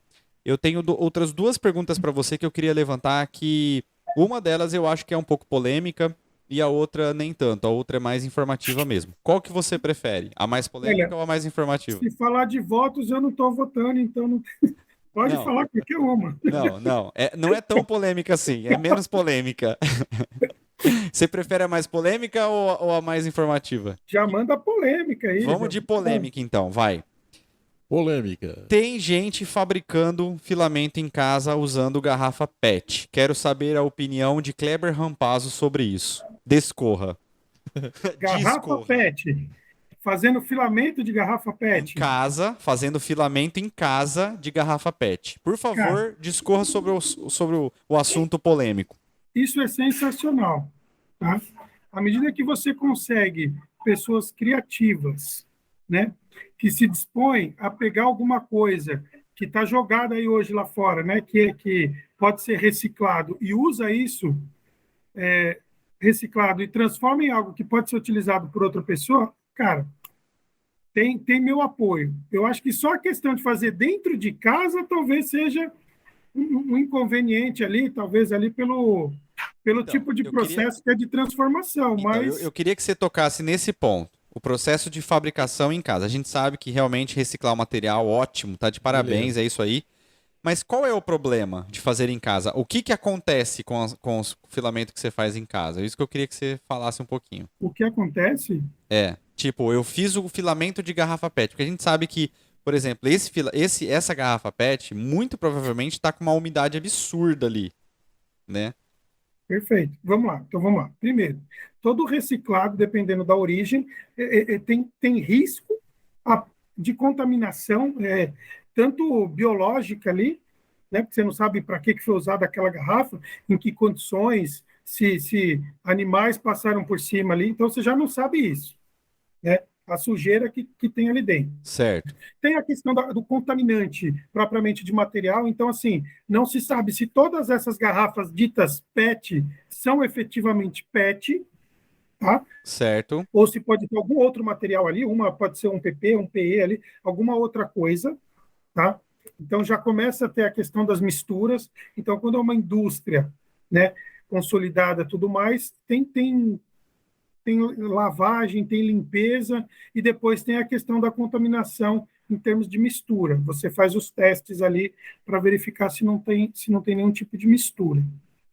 Eu tenho outras duas perguntas para você que eu queria levantar, que uma delas eu acho que é um pouco polêmica e a outra nem tanto. A outra é mais informativa mesmo. Qual que você prefere? A mais polêmica ou a mais informativa? Se falar de votos, eu não estou votando, então não... Pode Não. falar qualquer uma. Não. Não é tão polêmica assim, é menos polêmica. Você prefere a mais polêmica ou a mais informativa? Já manda polêmica aí. Vamos de polêmica então, vai. Polêmica. Tem gente fabricando filamento em casa usando garrafa PET. Quero saber a opinião de Kleber Rampazzo sobre isso. Discorra. Garrafa PET. Fazendo filamento de garrafa PET. Em casa, fazendo filamento em casa de garrafa PET. Por favor, discorra sobre o assunto polêmico. Isso é sensacional. Tá? À medida que você consegue pessoas criativas, né, que se dispõem a pegar alguma coisa que está jogada aí hoje lá fora, né, que pode ser reciclado, e usa isso reciclado e transforma em algo que pode ser utilizado por outra pessoa, cara, tem meu apoio. Eu acho que só a questão de fazer dentro de casa talvez seja um inconveniente ali, talvez ali pelo tipo de processo que é de transformação. Então, mas eu queria que você tocasse nesse ponto. O processo de fabricação em casa. A gente sabe que realmente reciclar o material, ótimo, tá de parabéns, Beleza. é isso aí. Mas qual é o problema de fazer em casa? O que acontece com os filamentos que você faz em casa? É isso que eu queria que você falasse um pouquinho. O que acontece? Tipo, eu fiz o filamento de garrafa PET, porque a gente sabe que, por exemplo, essa garrafa PET muito provavelmente está com uma umidade absurda ali, né? Perfeito. Vamos lá. Então, vamos lá. Primeiro, todo reciclado, dependendo da origem, tem risco de contaminação, tanto biológica ali, né, porque você não sabe para que foi usada aquela garrafa, em que condições, se animais passaram por cima ali, então você já não sabe isso, né? A sujeira que tem ali dentro. Certo. Tem a questão do contaminante propriamente de material, então, assim, não se sabe se todas essas garrafas ditas PET são efetivamente PET, tá? Certo. Ou se pode ter algum outro material ali, uma pode ser um PP, um PE ali, alguma outra coisa, tá? Então, já começa a ter a questão das misturas. Então, quando é uma indústria, né, consolidada e tudo mais, tem lavagem, tem limpeza, e depois tem a questão da contaminação em termos de mistura. Você faz os testes ali para verificar se não tem nenhum tipo de mistura.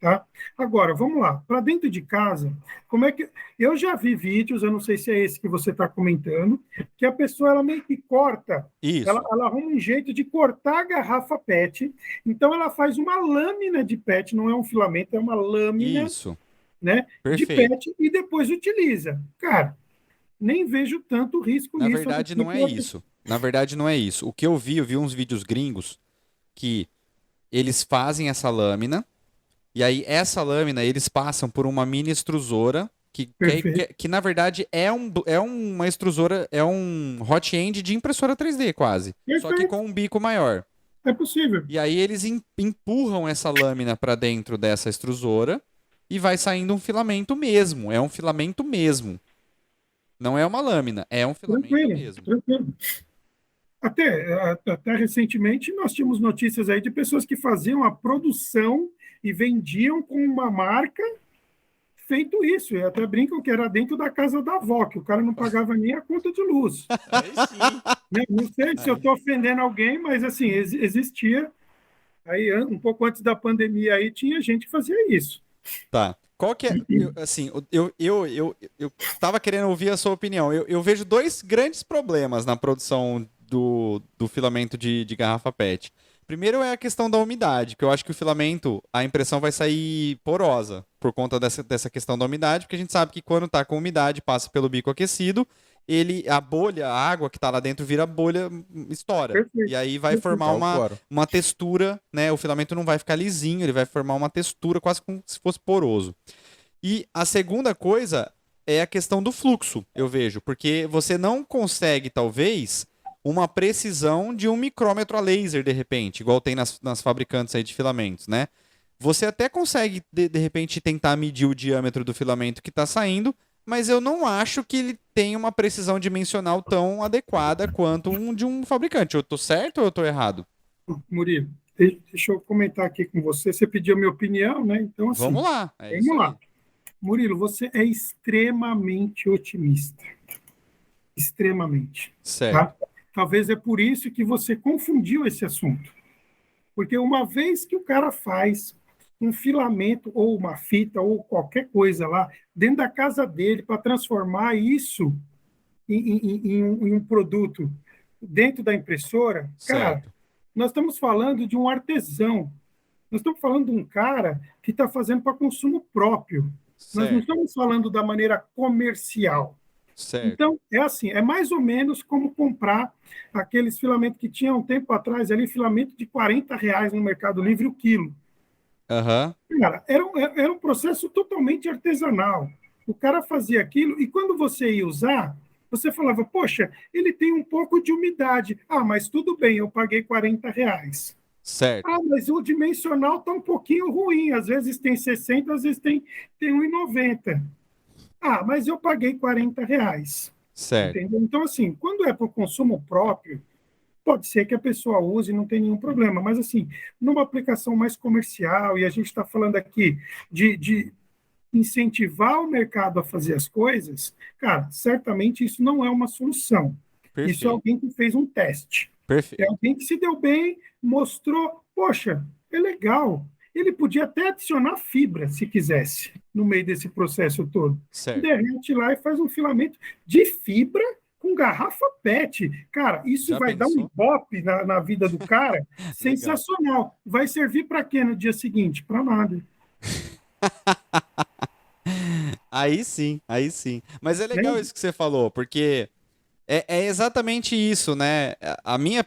Tá? Agora, vamos lá. Para dentro de casa, como é que... Eu já vi vídeos, eu não sei se é esse que você está comentando, que a pessoa ela meio que corta, Isso. ela arruma um jeito de cortar a garrafa PET, então ela faz uma lâmina de PET, não é um filamento, é uma lâmina... Isso. Né, de PET, e depois utiliza. Cara, nem vejo tanto risco nisso. Na verdade, não é isso. Na verdade, não é isso. O que eu vi uns vídeos gringos que eles fazem essa lâmina, e aí essa lâmina eles passam por uma mini extrusora, que na verdade é uma extrusora, é um hot end de impressora 3D quase, só que Perfeito. com um bico maior. É possível. E aí eles empurram essa lâmina para dentro dessa extrusora e vai saindo um filamento mesmo. É um filamento mesmo. Não é uma lâmina, é um filamento Tranquilo, mesmo. tranquilo. Até recentemente nós tínhamos notícias aí de pessoas que faziam a produção e vendiam com uma marca feito isso. E até brincam que era dentro da casa da avó, que o cara não pagava nem a conta de luz. Aí sim. Né? Não sei se eu estou ofendendo alguém, mas assim, existia. Aí, um pouco antes da pandemia, aí tinha gente que fazia isso. Tá. Qual que é. Assim, eu tava querendo ouvir a sua opinião. Eu vejo dois grandes problemas na produção do filamento de garrafa PET. Primeiro é a questão da umidade, que eu acho que o filamento, a impressão vai sair porosa por conta dessa questão da umidade, porque a gente sabe que quando tá com umidade, passa pelo bico aquecido, a bolha, a água que tá lá dentro vira bolha, estoura. Perfeito. E aí vai formar uma textura, né? O filamento não vai ficar lisinho, ele vai formar uma textura quase como se fosse poroso. E a segunda coisa é a questão do fluxo, eu vejo, porque você não consegue, talvez, uma precisão de um micrômetro a laser, de repente, igual tem nas fabricantes aí de filamentos, né? Você até consegue, de repente, tentar medir o diâmetro do filamento que está saindo, mas eu não acho que ele tenha uma precisão dimensional tão adequada quanto de um fabricante. Eu tô certo ou eu tô errado? Murilo, deixa eu comentar aqui com você. Você pediu a minha opinião, né? Então, assim, Vamos lá. vamos lá. Murilo, você é extremamente otimista. Extremamente. Certo. Tá? Talvez é por isso que você confundiu esse assunto. Porque uma vez que o cara faz um filamento ou uma fita ou qualquer coisa lá dentro da casa dele para transformar isso em um produto dentro da impressora, cara, Certo. nós estamos falando de um artesão. Nós estamos falando de um cara que está fazendo para consumo próprio. Certo. Nós não estamos falando da maneira comercial. Certo. Então, é assim, é mais ou menos como comprar aqueles filamentos que tinha um tempo atrás ali, filamento de R$ 40 no Mercado Livre o quilo. Cara, era um processo totalmente artesanal. O cara fazia aquilo e quando você ia usar, você falava, poxa, ele tem um pouco de umidade. Ah, mas tudo bem, eu paguei R$ 40. Certo. Ah, mas o dimensional está um pouquinho ruim. Às vezes tem 60, às vezes tem 1,90. Ah, mas eu paguei R$ 40. Certo. Entendeu? Então, assim, quando é para o consumo próprio, pode ser que a pessoa use e não tem nenhum problema. Mas, assim, numa aplicação mais comercial, e a gente está falando aqui de incentivar o mercado a fazer as coisas, cara, certamente isso não é uma solução. Perfeito. Isso é alguém que fez um teste. Perfeito. É alguém que se deu bem, mostrou, poxa, é legal. Ele podia até adicionar fibra, se quisesse, no meio desse processo todo. Certo. Derrete lá e faz um filamento de fibra com garrafa PET. Cara, isso Já vai dar pensou? um ibope na vida do cara sensacional. Vai servir para quê no dia seguinte? Para nada. Aí sim, aí sim. Mas é legal isso que você falou, porque é exatamente isso, né? A minha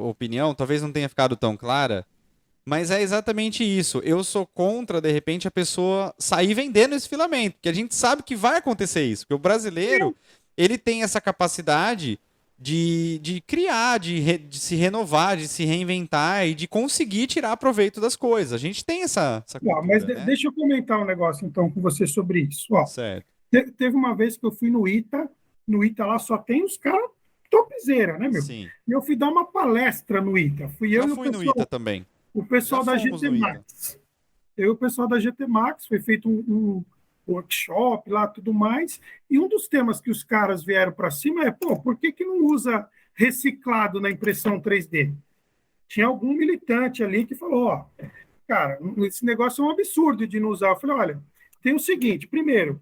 opinião talvez não tenha ficado tão clara, mas é exatamente isso. Eu sou contra, de repente, a pessoa sair vendendo esse filamento, porque a gente sabe que vai acontecer isso, porque o brasileiro, ele tem essa capacidade de criar, de se renovar, de se reinventar e de conseguir tirar proveito das coisas. A gente tem essa cultura, Mas né? deixa eu comentar um negócio, então, com você sobre isso. Ó, Certo. teve uma vez que eu fui no ITA lá só tem os caras topzera, né, meu? Sim. E eu fui dar uma palestra no ITA. Já fui no ITA também. O pessoal Já da fomos GT no ITA. Max. Eu e o pessoal da GT Max, foi feito um workshop lá, tudo mais, e um dos temas que os caras vieram para cima é, pô, por que não usa reciclado na impressão 3D? Tinha algum militante ali que falou, ó, cara, esse negócio é um absurdo de não usar. Eu falei, olha, tem o seguinte, primeiro,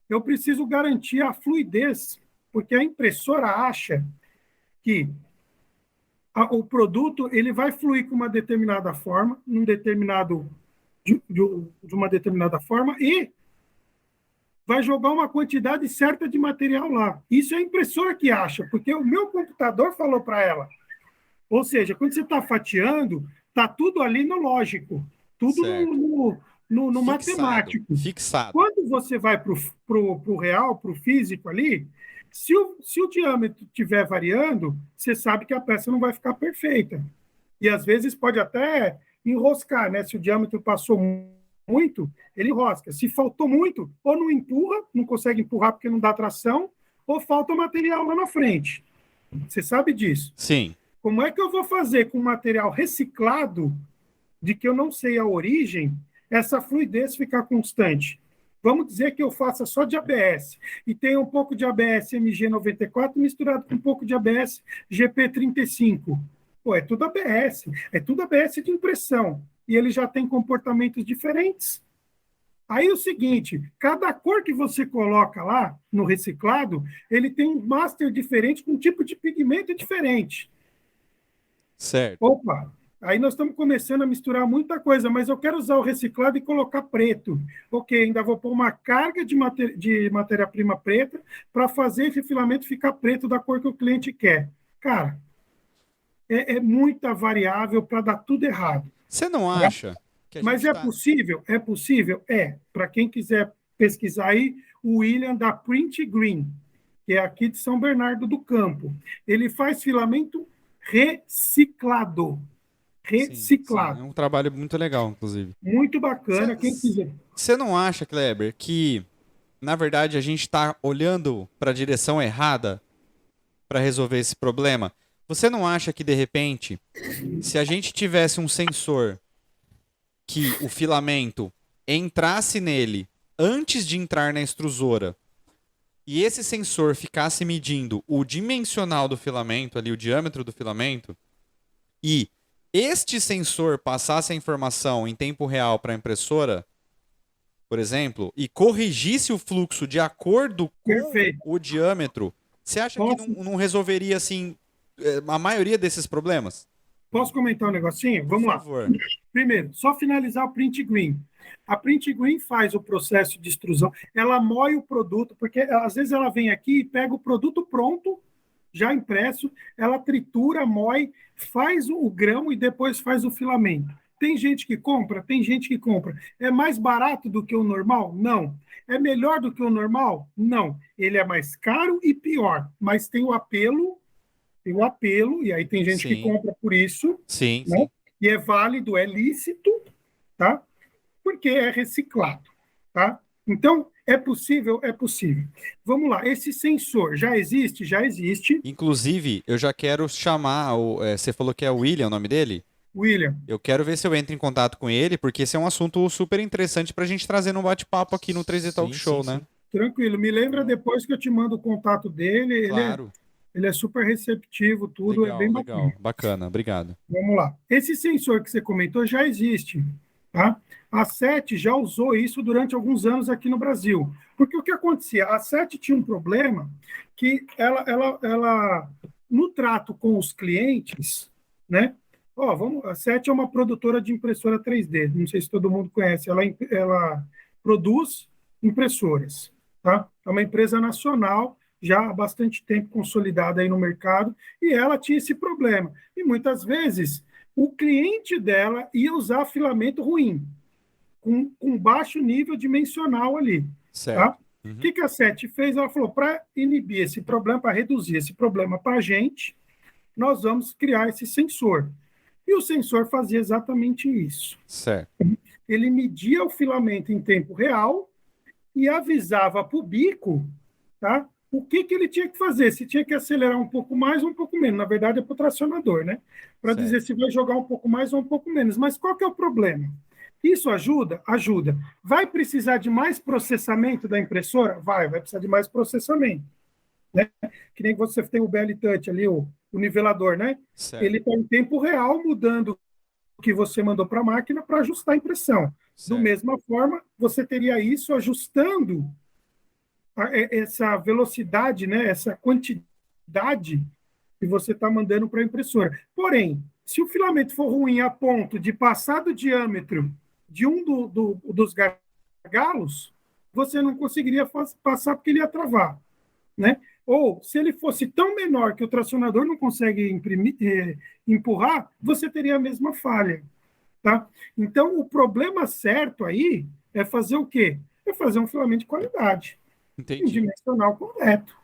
eu preciso garantir a fluidez, porque a impressora acha que o produto ele vai fluir com uma determinada forma, de uma determinada forma, e vai jogar uma quantidade certa de material lá. Isso é a impressora que acha, porque o meu computador falou para ela, Ou seja, quando você está fatiando, está tudo ali no lógico, tudo Certo. no Fixado. matemático. Fixado. Quando você vai para o real, para o físico ali, se o diâmetro estiver variando, você sabe que a peça não vai ficar perfeita. E às vezes pode até enroscar, né? Se o diâmetro passou muito, ele enrosca. Se faltou muito, ou não empurra, não consegue empurrar porque não dá tração, ou falta material lá na frente. Você sabe disso. Sim. Como é que eu vou fazer com material reciclado, de que eu não sei a origem, essa fluidez ficar constante? Vamos dizer que eu faça só de ABS e tenha um pouco de ABS MG94 misturado com um pouco de ABS GP35. Pô, é tudo ABS de impressão. E ele já tem comportamentos diferentes. Aí é o seguinte, cada cor que você coloca lá no reciclado, ele tem um master diferente com um tipo de pigmento diferente. Certo. Opa, aí nós estamos começando a misturar muita coisa, mas eu quero usar o reciclado e colocar preto. Ok, ainda vou pôr uma carga de matéria-prima preta para fazer esse filamento ficar preto da cor que o cliente quer. Cara, é muita variável para dar tudo errado. Você não acha que a Mas gente é possível? É possível? É. Para quem quiser pesquisar aí, o William da Print Green, que é aqui de São Bernardo do Campo. Ele faz filamento reciclado. Reciclado. Sim, é um trabalho muito legal, inclusive. Muito bacana, quem quiser. Você não acha, Kleber, que, na verdade, a gente está olhando para a direção errada para resolver esse problema? Você não acha que, de repente, se a gente tivesse um sensor que o filamento entrasse nele antes de entrar na extrusora e esse sensor ficasse medindo o dimensional do filamento, ali, o diâmetro do filamento, e este sensor passasse a informação em tempo real para a impressora, por exemplo, e corrigisse o fluxo de acordo com Perfeito. o diâmetro, você acha que não resolveria, assim, a maioria desses problemas? Posso comentar um negocinho? Vamos lá. Por favor. Primeiro, só finalizar o Print Green. A Print Green faz o processo de extrusão, ela moe o produto, porque às vezes ela vem aqui e pega o produto pronto, já impresso, ela tritura, moe, faz o grão e depois faz o filamento. Tem gente que compra? Tem gente que compra. É mais barato do que o normal? Não. É melhor do que o normal? Não. Ele é mais caro e pior, mas tem o apelo, e aí tem gente que compra por isso. Sim, né? sim. E é válido, é lícito, tá? Porque é reciclado, tá? Então, é possível? É possível. Vamos lá, esse sensor já existe? Já existe. Inclusive, eu já quero chamar, você falou que é o William o nome dele? William. Eu quero ver se eu entro em contato com ele, porque esse é um assunto super interessante para a gente trazer num bate-papo aqui no 3D Talk Show, né? Tranquilo, me lembra depois que eu te mando o contato dele. Claro. Ele é super receptivo, tudo, Legal, é bem bacana. legal. Bacana, obrigado. Vamos lá. Esse sensor que você comentou já existe, tá? A SET já usou isso durante alguns anos aqui no Brasil. Porque o que acontecia? A SET tinha um problema que ela no trato com os clientes, né? A SET é uma produtora de impressora 3D. Não sei se todo mundo conhece. Ela produz impressoras, tá? É uma empresa nacional, já há bastante tempo consolidada aí no mercado, e ela tinha esse problema. E muitas vezes o cliente dela ia usar filamento ruim, com baixo nível dimensional ali. Certo. Tá? O que a SET fez? Ela falou, para inibir esse problema, para reduzir esse problema para a gente, nós vamos criar esse sensor. E o sensor fazia exatamente isso. Certo. Ele media o filamento em tempo real e avisava para o bico, tá? O que ele tinha que fazer, se tinha que acelerar um pouco mais ou um pouco menos. Na verdade, é para o tracionador, né? Para dizer se vai jogar um pouco mais ou um pouco menos. Mas qual que é o problema? Isso ajuda? Ajuda. Vai precisar de mais processamento da impressora? Vai precisar de mais processamento. Né? Que nem você tem o Belly Touch ali, o nivelador, né? Certo. Ele está em tempo real mudando o que você mandou para a máquina para ajustar a impressão. Da mesma forma, você teria isso ajustando essa velocidade, né, essa quantidade que você está mandando para a impressora. Porém, se o filamento for ruim a ponto de passar do diâmetro de um dos gargalos, você não conseguiria passar porque ele ia travar. Né? Ou, se ele fosse tão menor que o tracionador não consegue empurrar, você teria a mesma falha. Tá? Então, o problema certo aí é fazer o quê? É fazer um filamento de qualidade, Entendi. dimensional correto.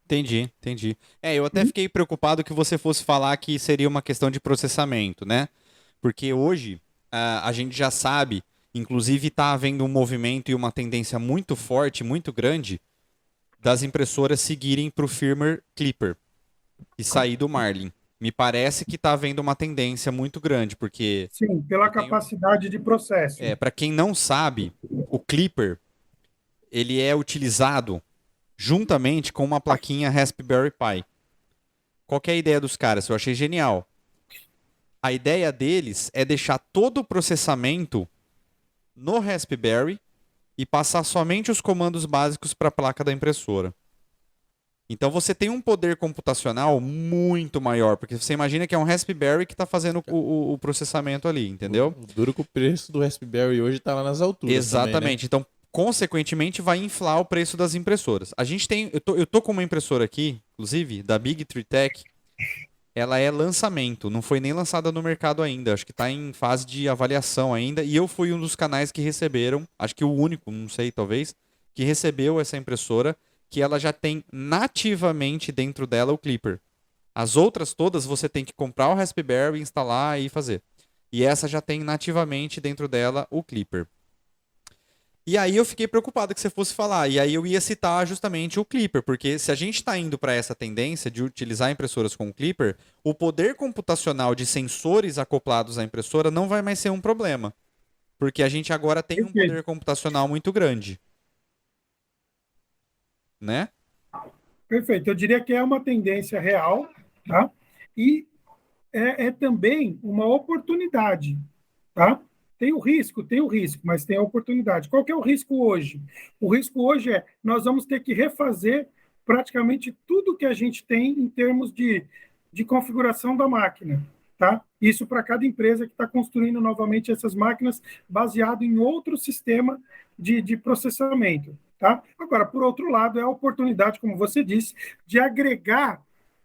Entendi. Eu até fiquei preocupado que você fosse falar que seria uma questão de processamento, né? Porque hoje a gente já sabe, inclusive está havendo um movimento e uma tendência muito forte, muito grande, das impressoras seguirem para o firmware Clipper e sair do Marlin. Me parece que está havendo uma tendência muito grande, porque Sim, pela eu tenho- capacidade de processo. para quem não sabe, o Clipper ele é utilizado juntamente com uma plaquinha Raspberry Pi. Qual que é a ideia dos caras? Eu achei genial. A ideia deles é deixar todo o processamento no Raspberry e passar somente os comandos básicos para a placa da impressora. Então você tem um poder computacional muito maior, porque você imagina que é um Raspberry que está fazendo o processamento ali, entendeu? O duro que o preço do Raspberry hoje tá lá nas alturas. Exatamente. Também, né? Então, consequentemente, vai inflar o preço das impressoras. A gente tem. Eu tô com uma impressora aqui, inclusive, da Big Tree Tech. Ela é lançamento, não foi nem lançada no mercado ainda. Acho que está em fase de avaliação ainda. E eu fui um dos canais que receberam, acho que o único, não sei, talvez, que recebeu essa impressora, que ela já tem nativamente dentro dela o Clipper. As outras todas você tem que comprar o Raspberry, instalar e fazer. E essa já tem nativamente dentro dela o Clipper. E aí eu fiquei preocupado que você fosse falar. E aí eu ia citar justamente o Clipper, porque se a gente está indo para essa tendência de utilizar impressoras com o Clipper, o poder computacional de sensores acoplados à impressora não vai mais ser um problema. Porque a gente agora tem um poder computacional muito grande. Né? Perfeito. Eu diria que é uma tendência real, tá? E é também uma oportunidade, tá? Tem o risco, mas tem a oportunidade. Qual que é o risco hoje? O risco hoje é nós vamos ter que refazer praticamente tudo que a gente tem em termos de configuração da máquina, tá? Isso para cada empresa que está construindo novamente essas máquinas baseado em outro sistema de processamento, tá? Agora, por outro lado, é a oportunidade, como você disse, de agregar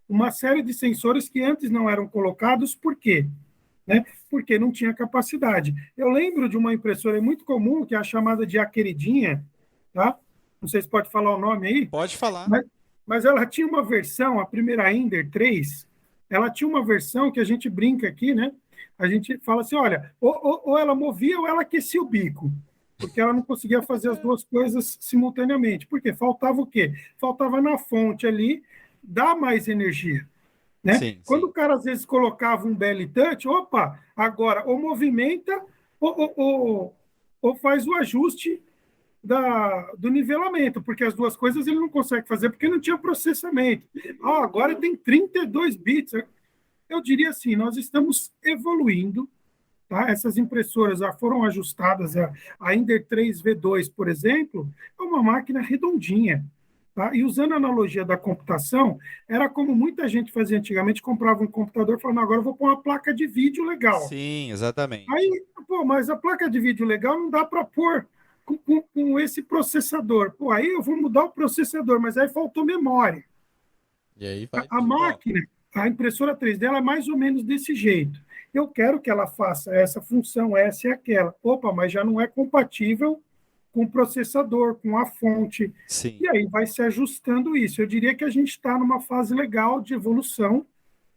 uma série de sensores que antes não eram colocados, por quê? Né? Porque não tinha capacidade. Eu lembro de uma impressora muito comum, que é a chamada de A Queridinha, tá? Não sei se pode falar o nome aí. Pode falar. Mas ela tinha uma versão, a primeira Ender 3, ela tinha uma versão que a gente brinca aqui, né? A gente fala assim, olha, ou ela movia ou ela aquecia o bico, porque ela não conseguia fazer as duas coisas simultaneamente. Por quê? Faltava o quê? Faltava na fonte ali dar mais energia. Né? Sim, Quando sim. o cara às vezes colocava um belly touch, opa, agora ou movimenta ou faz o ajuste do nivelamento, porque as duas coisas ele não consegue fazer porque não tinha processamento. Agora tem 32 bits. Eu diria assim, nós estamos evoluindo, tá? Essas impressoras já foram ajustadas, a Ender 3 V2, por exemplo, é uma máquina redondinha. Tá? E usando a analogia da computação, era como muita gente fazia antigamente, comprava um computador falando, agora eu vou pôr uma placa de vídeo legal. Sim, exatamente. Aí, mas a placa de vídeo legal não dá para pôr com esse processador. Aí eu vou mudar o processador, mas aí faltou memória. E aí vai A máquina, a impressora 3D, ela é mais ou menos desse jeito. Eu quero que ela faça essa função, essa e aquela. Mas já não é compatível com o processador, com a fonte. Sim. E aí vai se ajustando isso. Eu diria que a gente está numa fase legal de evolução,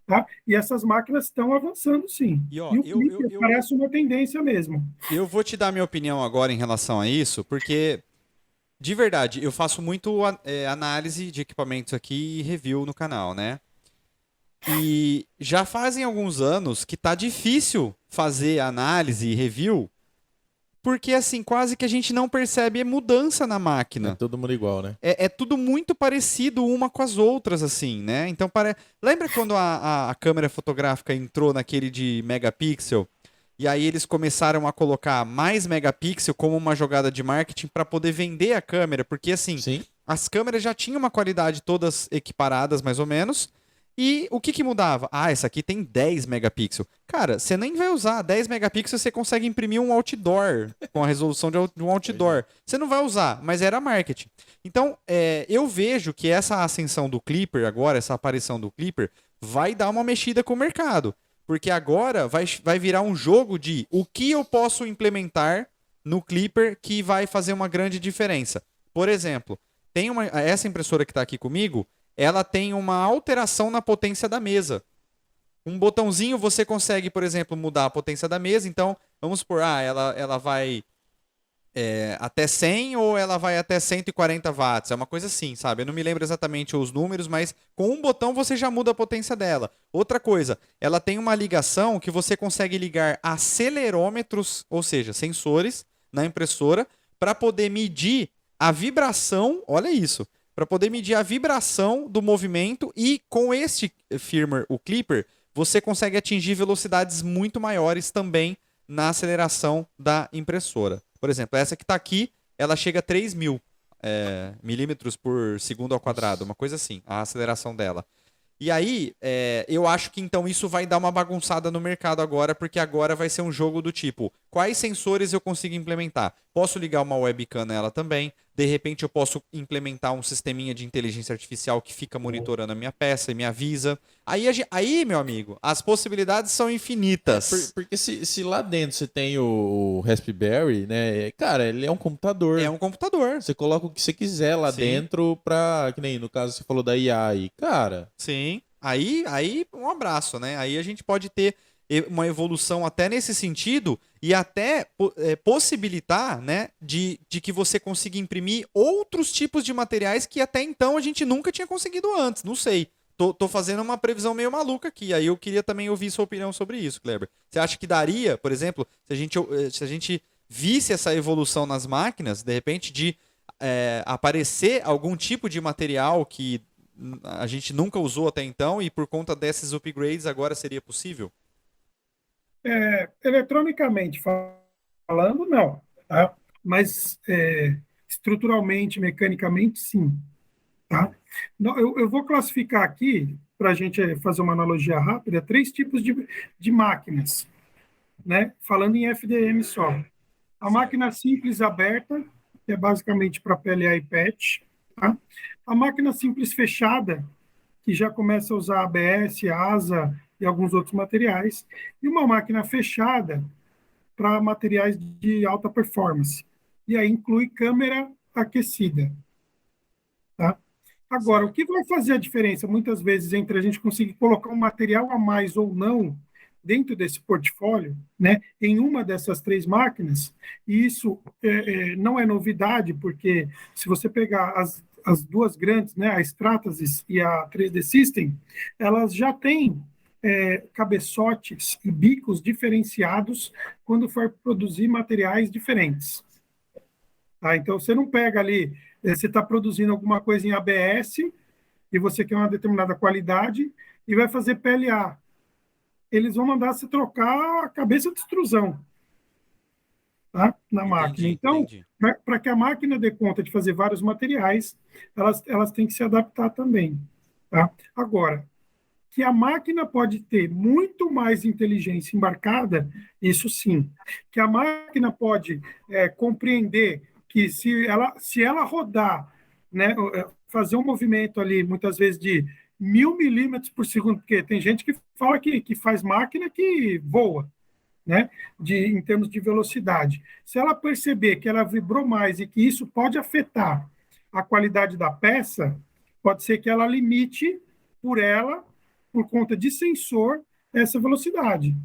tá? E essas máquinas estão avançando, sim. E o Clipper parece uma tendência mesmo. Eu vou te dar minha opinião agora em relação a isso, porque, de verdade, eu faço muito análise de equipamentos aqui e review no canal, né? E já fazem alguns anos que tá difícil fazer análise e review, porque, assim, quase que a gente não percebe mudança na máquina. É todo mundo igual, né? É tudo muito parecido uma com as outras, assim, né? Então, lembra quando a câmera fotográfica entrou naquele de megapixel? E aí eles começaram a colocar mais megapixel como uma jogada de marketing para poder vender a câmera, porque, assim, Sim. as câmeras já tinham uma qualidade todas equiparadas, mais ou menos, E o que que mudava? Ah, essa aqui tem 10 megapixels. Cara, você nem vai usar. 10 megapixels você consegue imprimir um outdoor com a resolução de um outdoor. Você não vai usar, mas era marketing. Então, eu vejo que essa ascensão do Clipper agora, essa aparição do Clipper, vai dar uma mexida com o mercado. Porque agora vai virar um jogo de o que eu posso implementar no Clipper que vai fazer uma grande diferença. Por exemplo, essa impressora que está aqui comigo, ela tem uma alteração na potência da mesa. Um botãozinho você consegue, por exemplo, mudar a potência da mesa. Então, vamos supor, ela vai até 100 ou ela vai até 140 watts. É uma coisa assim, sabe? Eu não me lembro exatamente os números, mas com um botão você já muda a potência dela. Outra coisa, ela tem uma ligação que você consegue ligar acelerômetros, ou seja, sensores na impressora, para poder medir a vibração, olha isso, para poder medir a vibração do movimento e com este firmware, o Clipper, você consegue atingir velocidades muito maiores também na aceleração da impressora. Por exemplo, essa que está aqui, ela chega a 3.000 milímetros por segundo ao quadrado, uma coisa assim, a aceleração dela. E aí, eu acho que então isso vai dar uma bagunçada no mercado agora, porque agora vai ser um jogo do tipo, quais sensores eu consigo implementar? Posso ligar uma webcam nela também, de repente eu posso implementar um sisteminha de inteligência artificial que fica monitorando a minha peça e me avisa. Aí, meu amigo, as possibilidades são infinitas. Porque se lá dentro você tem o Raspberry, né? Cara, ele é um computador. É um computador. Você coloca o que você quiser lá dentro pra... Que nem no caso você falou da IA aí. Cara... Sim. Aí um abraço, né? Aí a gente pode ter uma evolução até nesse sentido e até possibilitar, né, de que você consiga imprimir outros tipos de materiais que até então a gente nunca tinha conseguido antes. Não sei. Tô fazendo uma previsão meio maluca aqui. Aí eu queria também ouvir sua opinião sobre isso, Kleber. Você acha que daria, por exemplo, se a gente visse essa evolução nas máquinas, de repente, de aparecer algum tipo de material que a gente nunca usou até então e por conta desses upgrades agora seria possível? Eletronicamente falando, não. Tá? Mas estruturalmente, mecanicamente, sim. Tá? Eu vou classificar aqui, para a gente fazer uma analogia rápida, 3 tipos de máquinas, né? Falando em FDM só. A máquina simples aberta, que é basicamente para PLA e PET. Tá? A máquina simples fechada, que já começa a usar ABS, ASA e alguns outros materiais. E uma máquina fechada para materiais de alta performance. E aí inclui câmera aquecida. Tá? Agora, o que vai fazer a diferença, muitas vezes, entre a gente conseguir colocar um material a mais ou não dentro desse portfólio, né, em uma dessas 3 máquinas, e isso não é novidade, porque se você pegar as 2 grandes, né, a Stratasys e a 3D System, elas já têm cabeçotes e bicos diferenciados quando for produzir materiais diferentes. Tá? Então, você não pega ali, você está produzindo alguma coisa em ABS e você quer uma determinada qualidade e vai fazer PLA. Eles vão mandar você trocar a cabeça de extrusão, tá? Na máquina. Então, para que a máquina dê conta de fazer vários materiais, elas têm que se adaptar também. Tá? Agora, que a máquina pode ter muito mais inteligência embarcada, isso sim. Que a máquina pode compreender que se ela rodar, né, fazer um movimento ali, muitas vezes de 1.000 milímetros por segundo, porque tem gente que fala que faz máquina que voa, né, em termos de velocidade. Se ela perceber que ela vibrou mais e que isso pode afetar a qualidade da peça, pode ser que ela limite por conta de sensor, essa velocidade.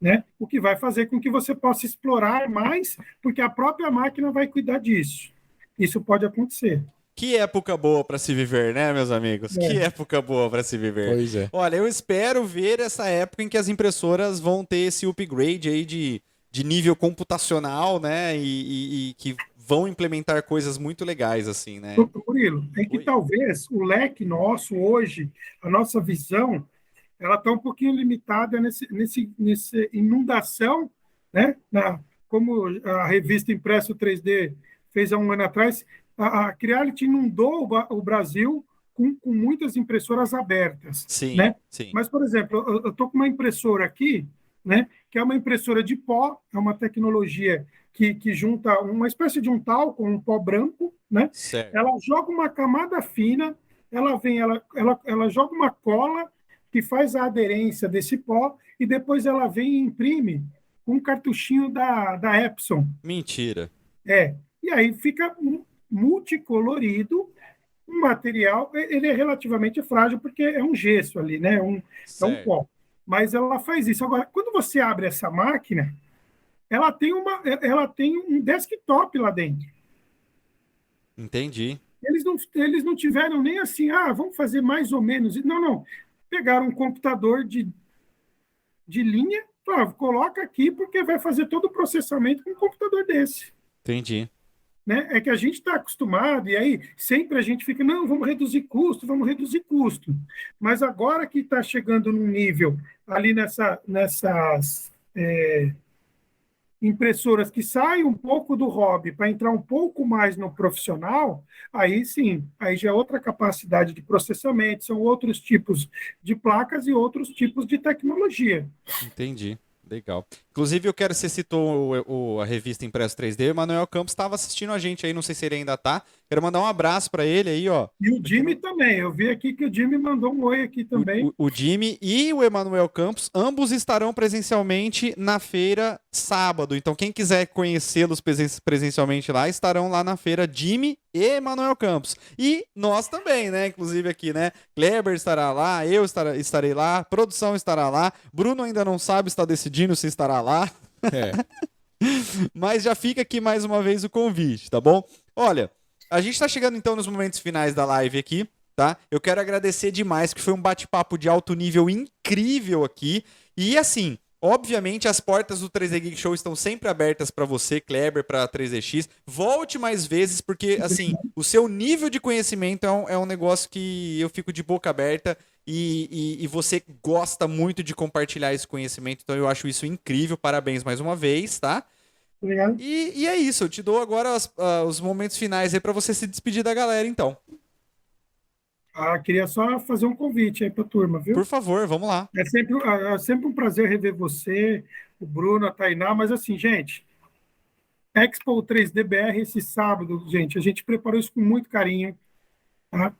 Né? O que vai fazer com que você possa explorar mais, porque a própria máquina vai cuidar disso. Isso pode acontecer. Que época boa para se viver, né, meus amigos? Que época boa para se viver. Pois é. Olha, eu espero ver essa época em que as impressoras vão ter esse upgrade aí de nível computacional, né? E que vão implementar coisas muito legais, assim, né? Murilo, é que talvez o leque nosso hoje, a nossa visão, ela está um pouquinho limitada nessa inundação, né? Como a revista Impresso 3D fez há um ano atrás, a Creality inundou o Brasil com muitas impressoras abertas, Sim, né? sim. Mas, por exemplo, eu estou com uma impressora aqui, né, que é uma impressora de pó, é uma tecnologia que junta uma espécie de um talco, um pó branco, né? Certo. Ela joga uma camada fina, ela joga uma cola que faz a aderência desse pó e depois ela vem e imprime um cartuchinho da Epson. Mentira. E aí fica multicolorido, um material, ele é relativamente frágil porque é um gesso ali, né? É um Certo. pó. Mas ela faz isso. Agora, quando você abre essa máquina, ela tem um desktop lá dentro. Entendi. Eles não tiveram nem assim, vamos fazer mais ou menos. Não, não. Pegaram um computador de linha, coloca aqui porque vai fazer todo o processamento com um computador desse. Entendi. Né? É que a gente está acostumado, e aí sempre a gente fica, não, vamos reduzir custo. Mas agora que está chegando num nível ali nessas impressoras que saem um pouco do hobby para entrar um pouco mais no profissional, aí sim, aí já é outra capacidade de processamento, são outros tipos de placas e outros tipos de tecnologia. Entendi. Legal. Inclusive, eu quero, você citou a revista Impresso 3D, o Emanuel Campos estava assistindo a gente aí, não sei se ele ainda tá. Quero mandar um abraço para ele aí, ó. E o Jimmy também, eu vi aqui que o Jimmy mandou um oi aqui também. O Jimmy e o Emanuel Campos, ambos estarão presencialmente na feira sábado. Então, quem quiser conhecê-los presencialmente lá, estarão lá na feira Jimmy e Emanuel Campos. E nós também, né? Inclusive aqui, né? Kleber estará lá, eu estarei lá, a produção estará lá. Bruno ainda não sabe, está decidindo se estará lá. Mas já fica aqui mais uma vez o convite, tá bom? Olha, a gente tá chegando então nos momentos finais da live aqui, tá? Eu quero agradecer demais, que foi um bate-papo de alto nível incrível aqui. E assim, obviamente as portas do 3D Geek Show estão sempre abertas para você, Kleber, para 3DX. Volte mais vezes, porque assim, o seu nível de conhecimento é um negócio que eu fico de boca aberta. E você gosta muito de compartilhar esse conhecimento, então eu acho isso incrível. Parabéns mais uma vez, tá? Obrigado. E é isso, eu te dou agora os momentos finais aí para você se despedir da galera, então. Queria só fazer um convite aí para a turma, viu? Por favor, vamos lá. É sempre um prazer rever você, o Bruno, a Tainá, mas assim, gente, Expo 3D BR esse sábado, gente, a gente preparou isso com muito carinho, tá?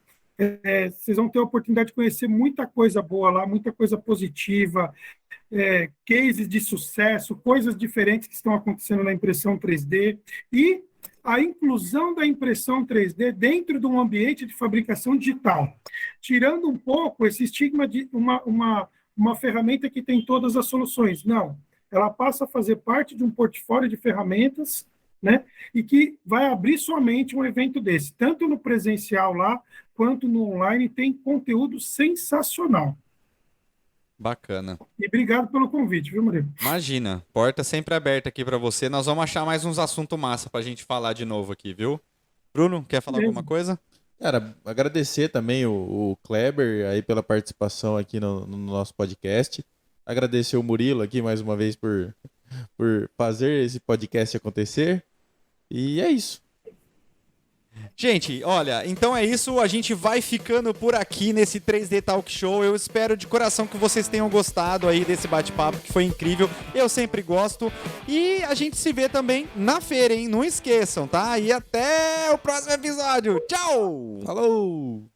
Vocês vão ter a oportunidade de conhecer muita coisa boa lá, muita coisa positiva, cases de sucesso, coisas diferentes que estão acontecendo na impressão 3D e a inclusão da impressão 3D dentro de um ambiente de fabricação digital, tirando um pouco esse estigma de uma ferramenta que tem todas as soluções. Não, ela passa a fazer parte de um portfólio de ferramentas, né, e que vai abrir somente um evento desse, tanto no presencial lá, quanto no online, tem conteúdo sensacional. Bacana. E obrigado pelo convite, viu, Murilo? Imagina, porta sempre aberta aqui para você. Nós vamos achar mais uns assuntos massa pra gente falar de novo aqui, viu? Bruno, quer falar alguma coisa? Cara, agradecer também o Kleber aí pela participação aqui no nosso podcast. Agradecer o Murilo aqui mais uma vez por fazer esse podcast acontecer. E é isso. Gente, olha, então é isso. A gente vai ficando por aqui nesse 3D Talk Show. Eu espero de coração que vocês tenham gostado aí desse bate-papo, que foi incrível. Eu sempre gosto. E a gente se vê também na feira, hein? Não esqueçam, tá? E até o próximo episódio. Tchau! Falou!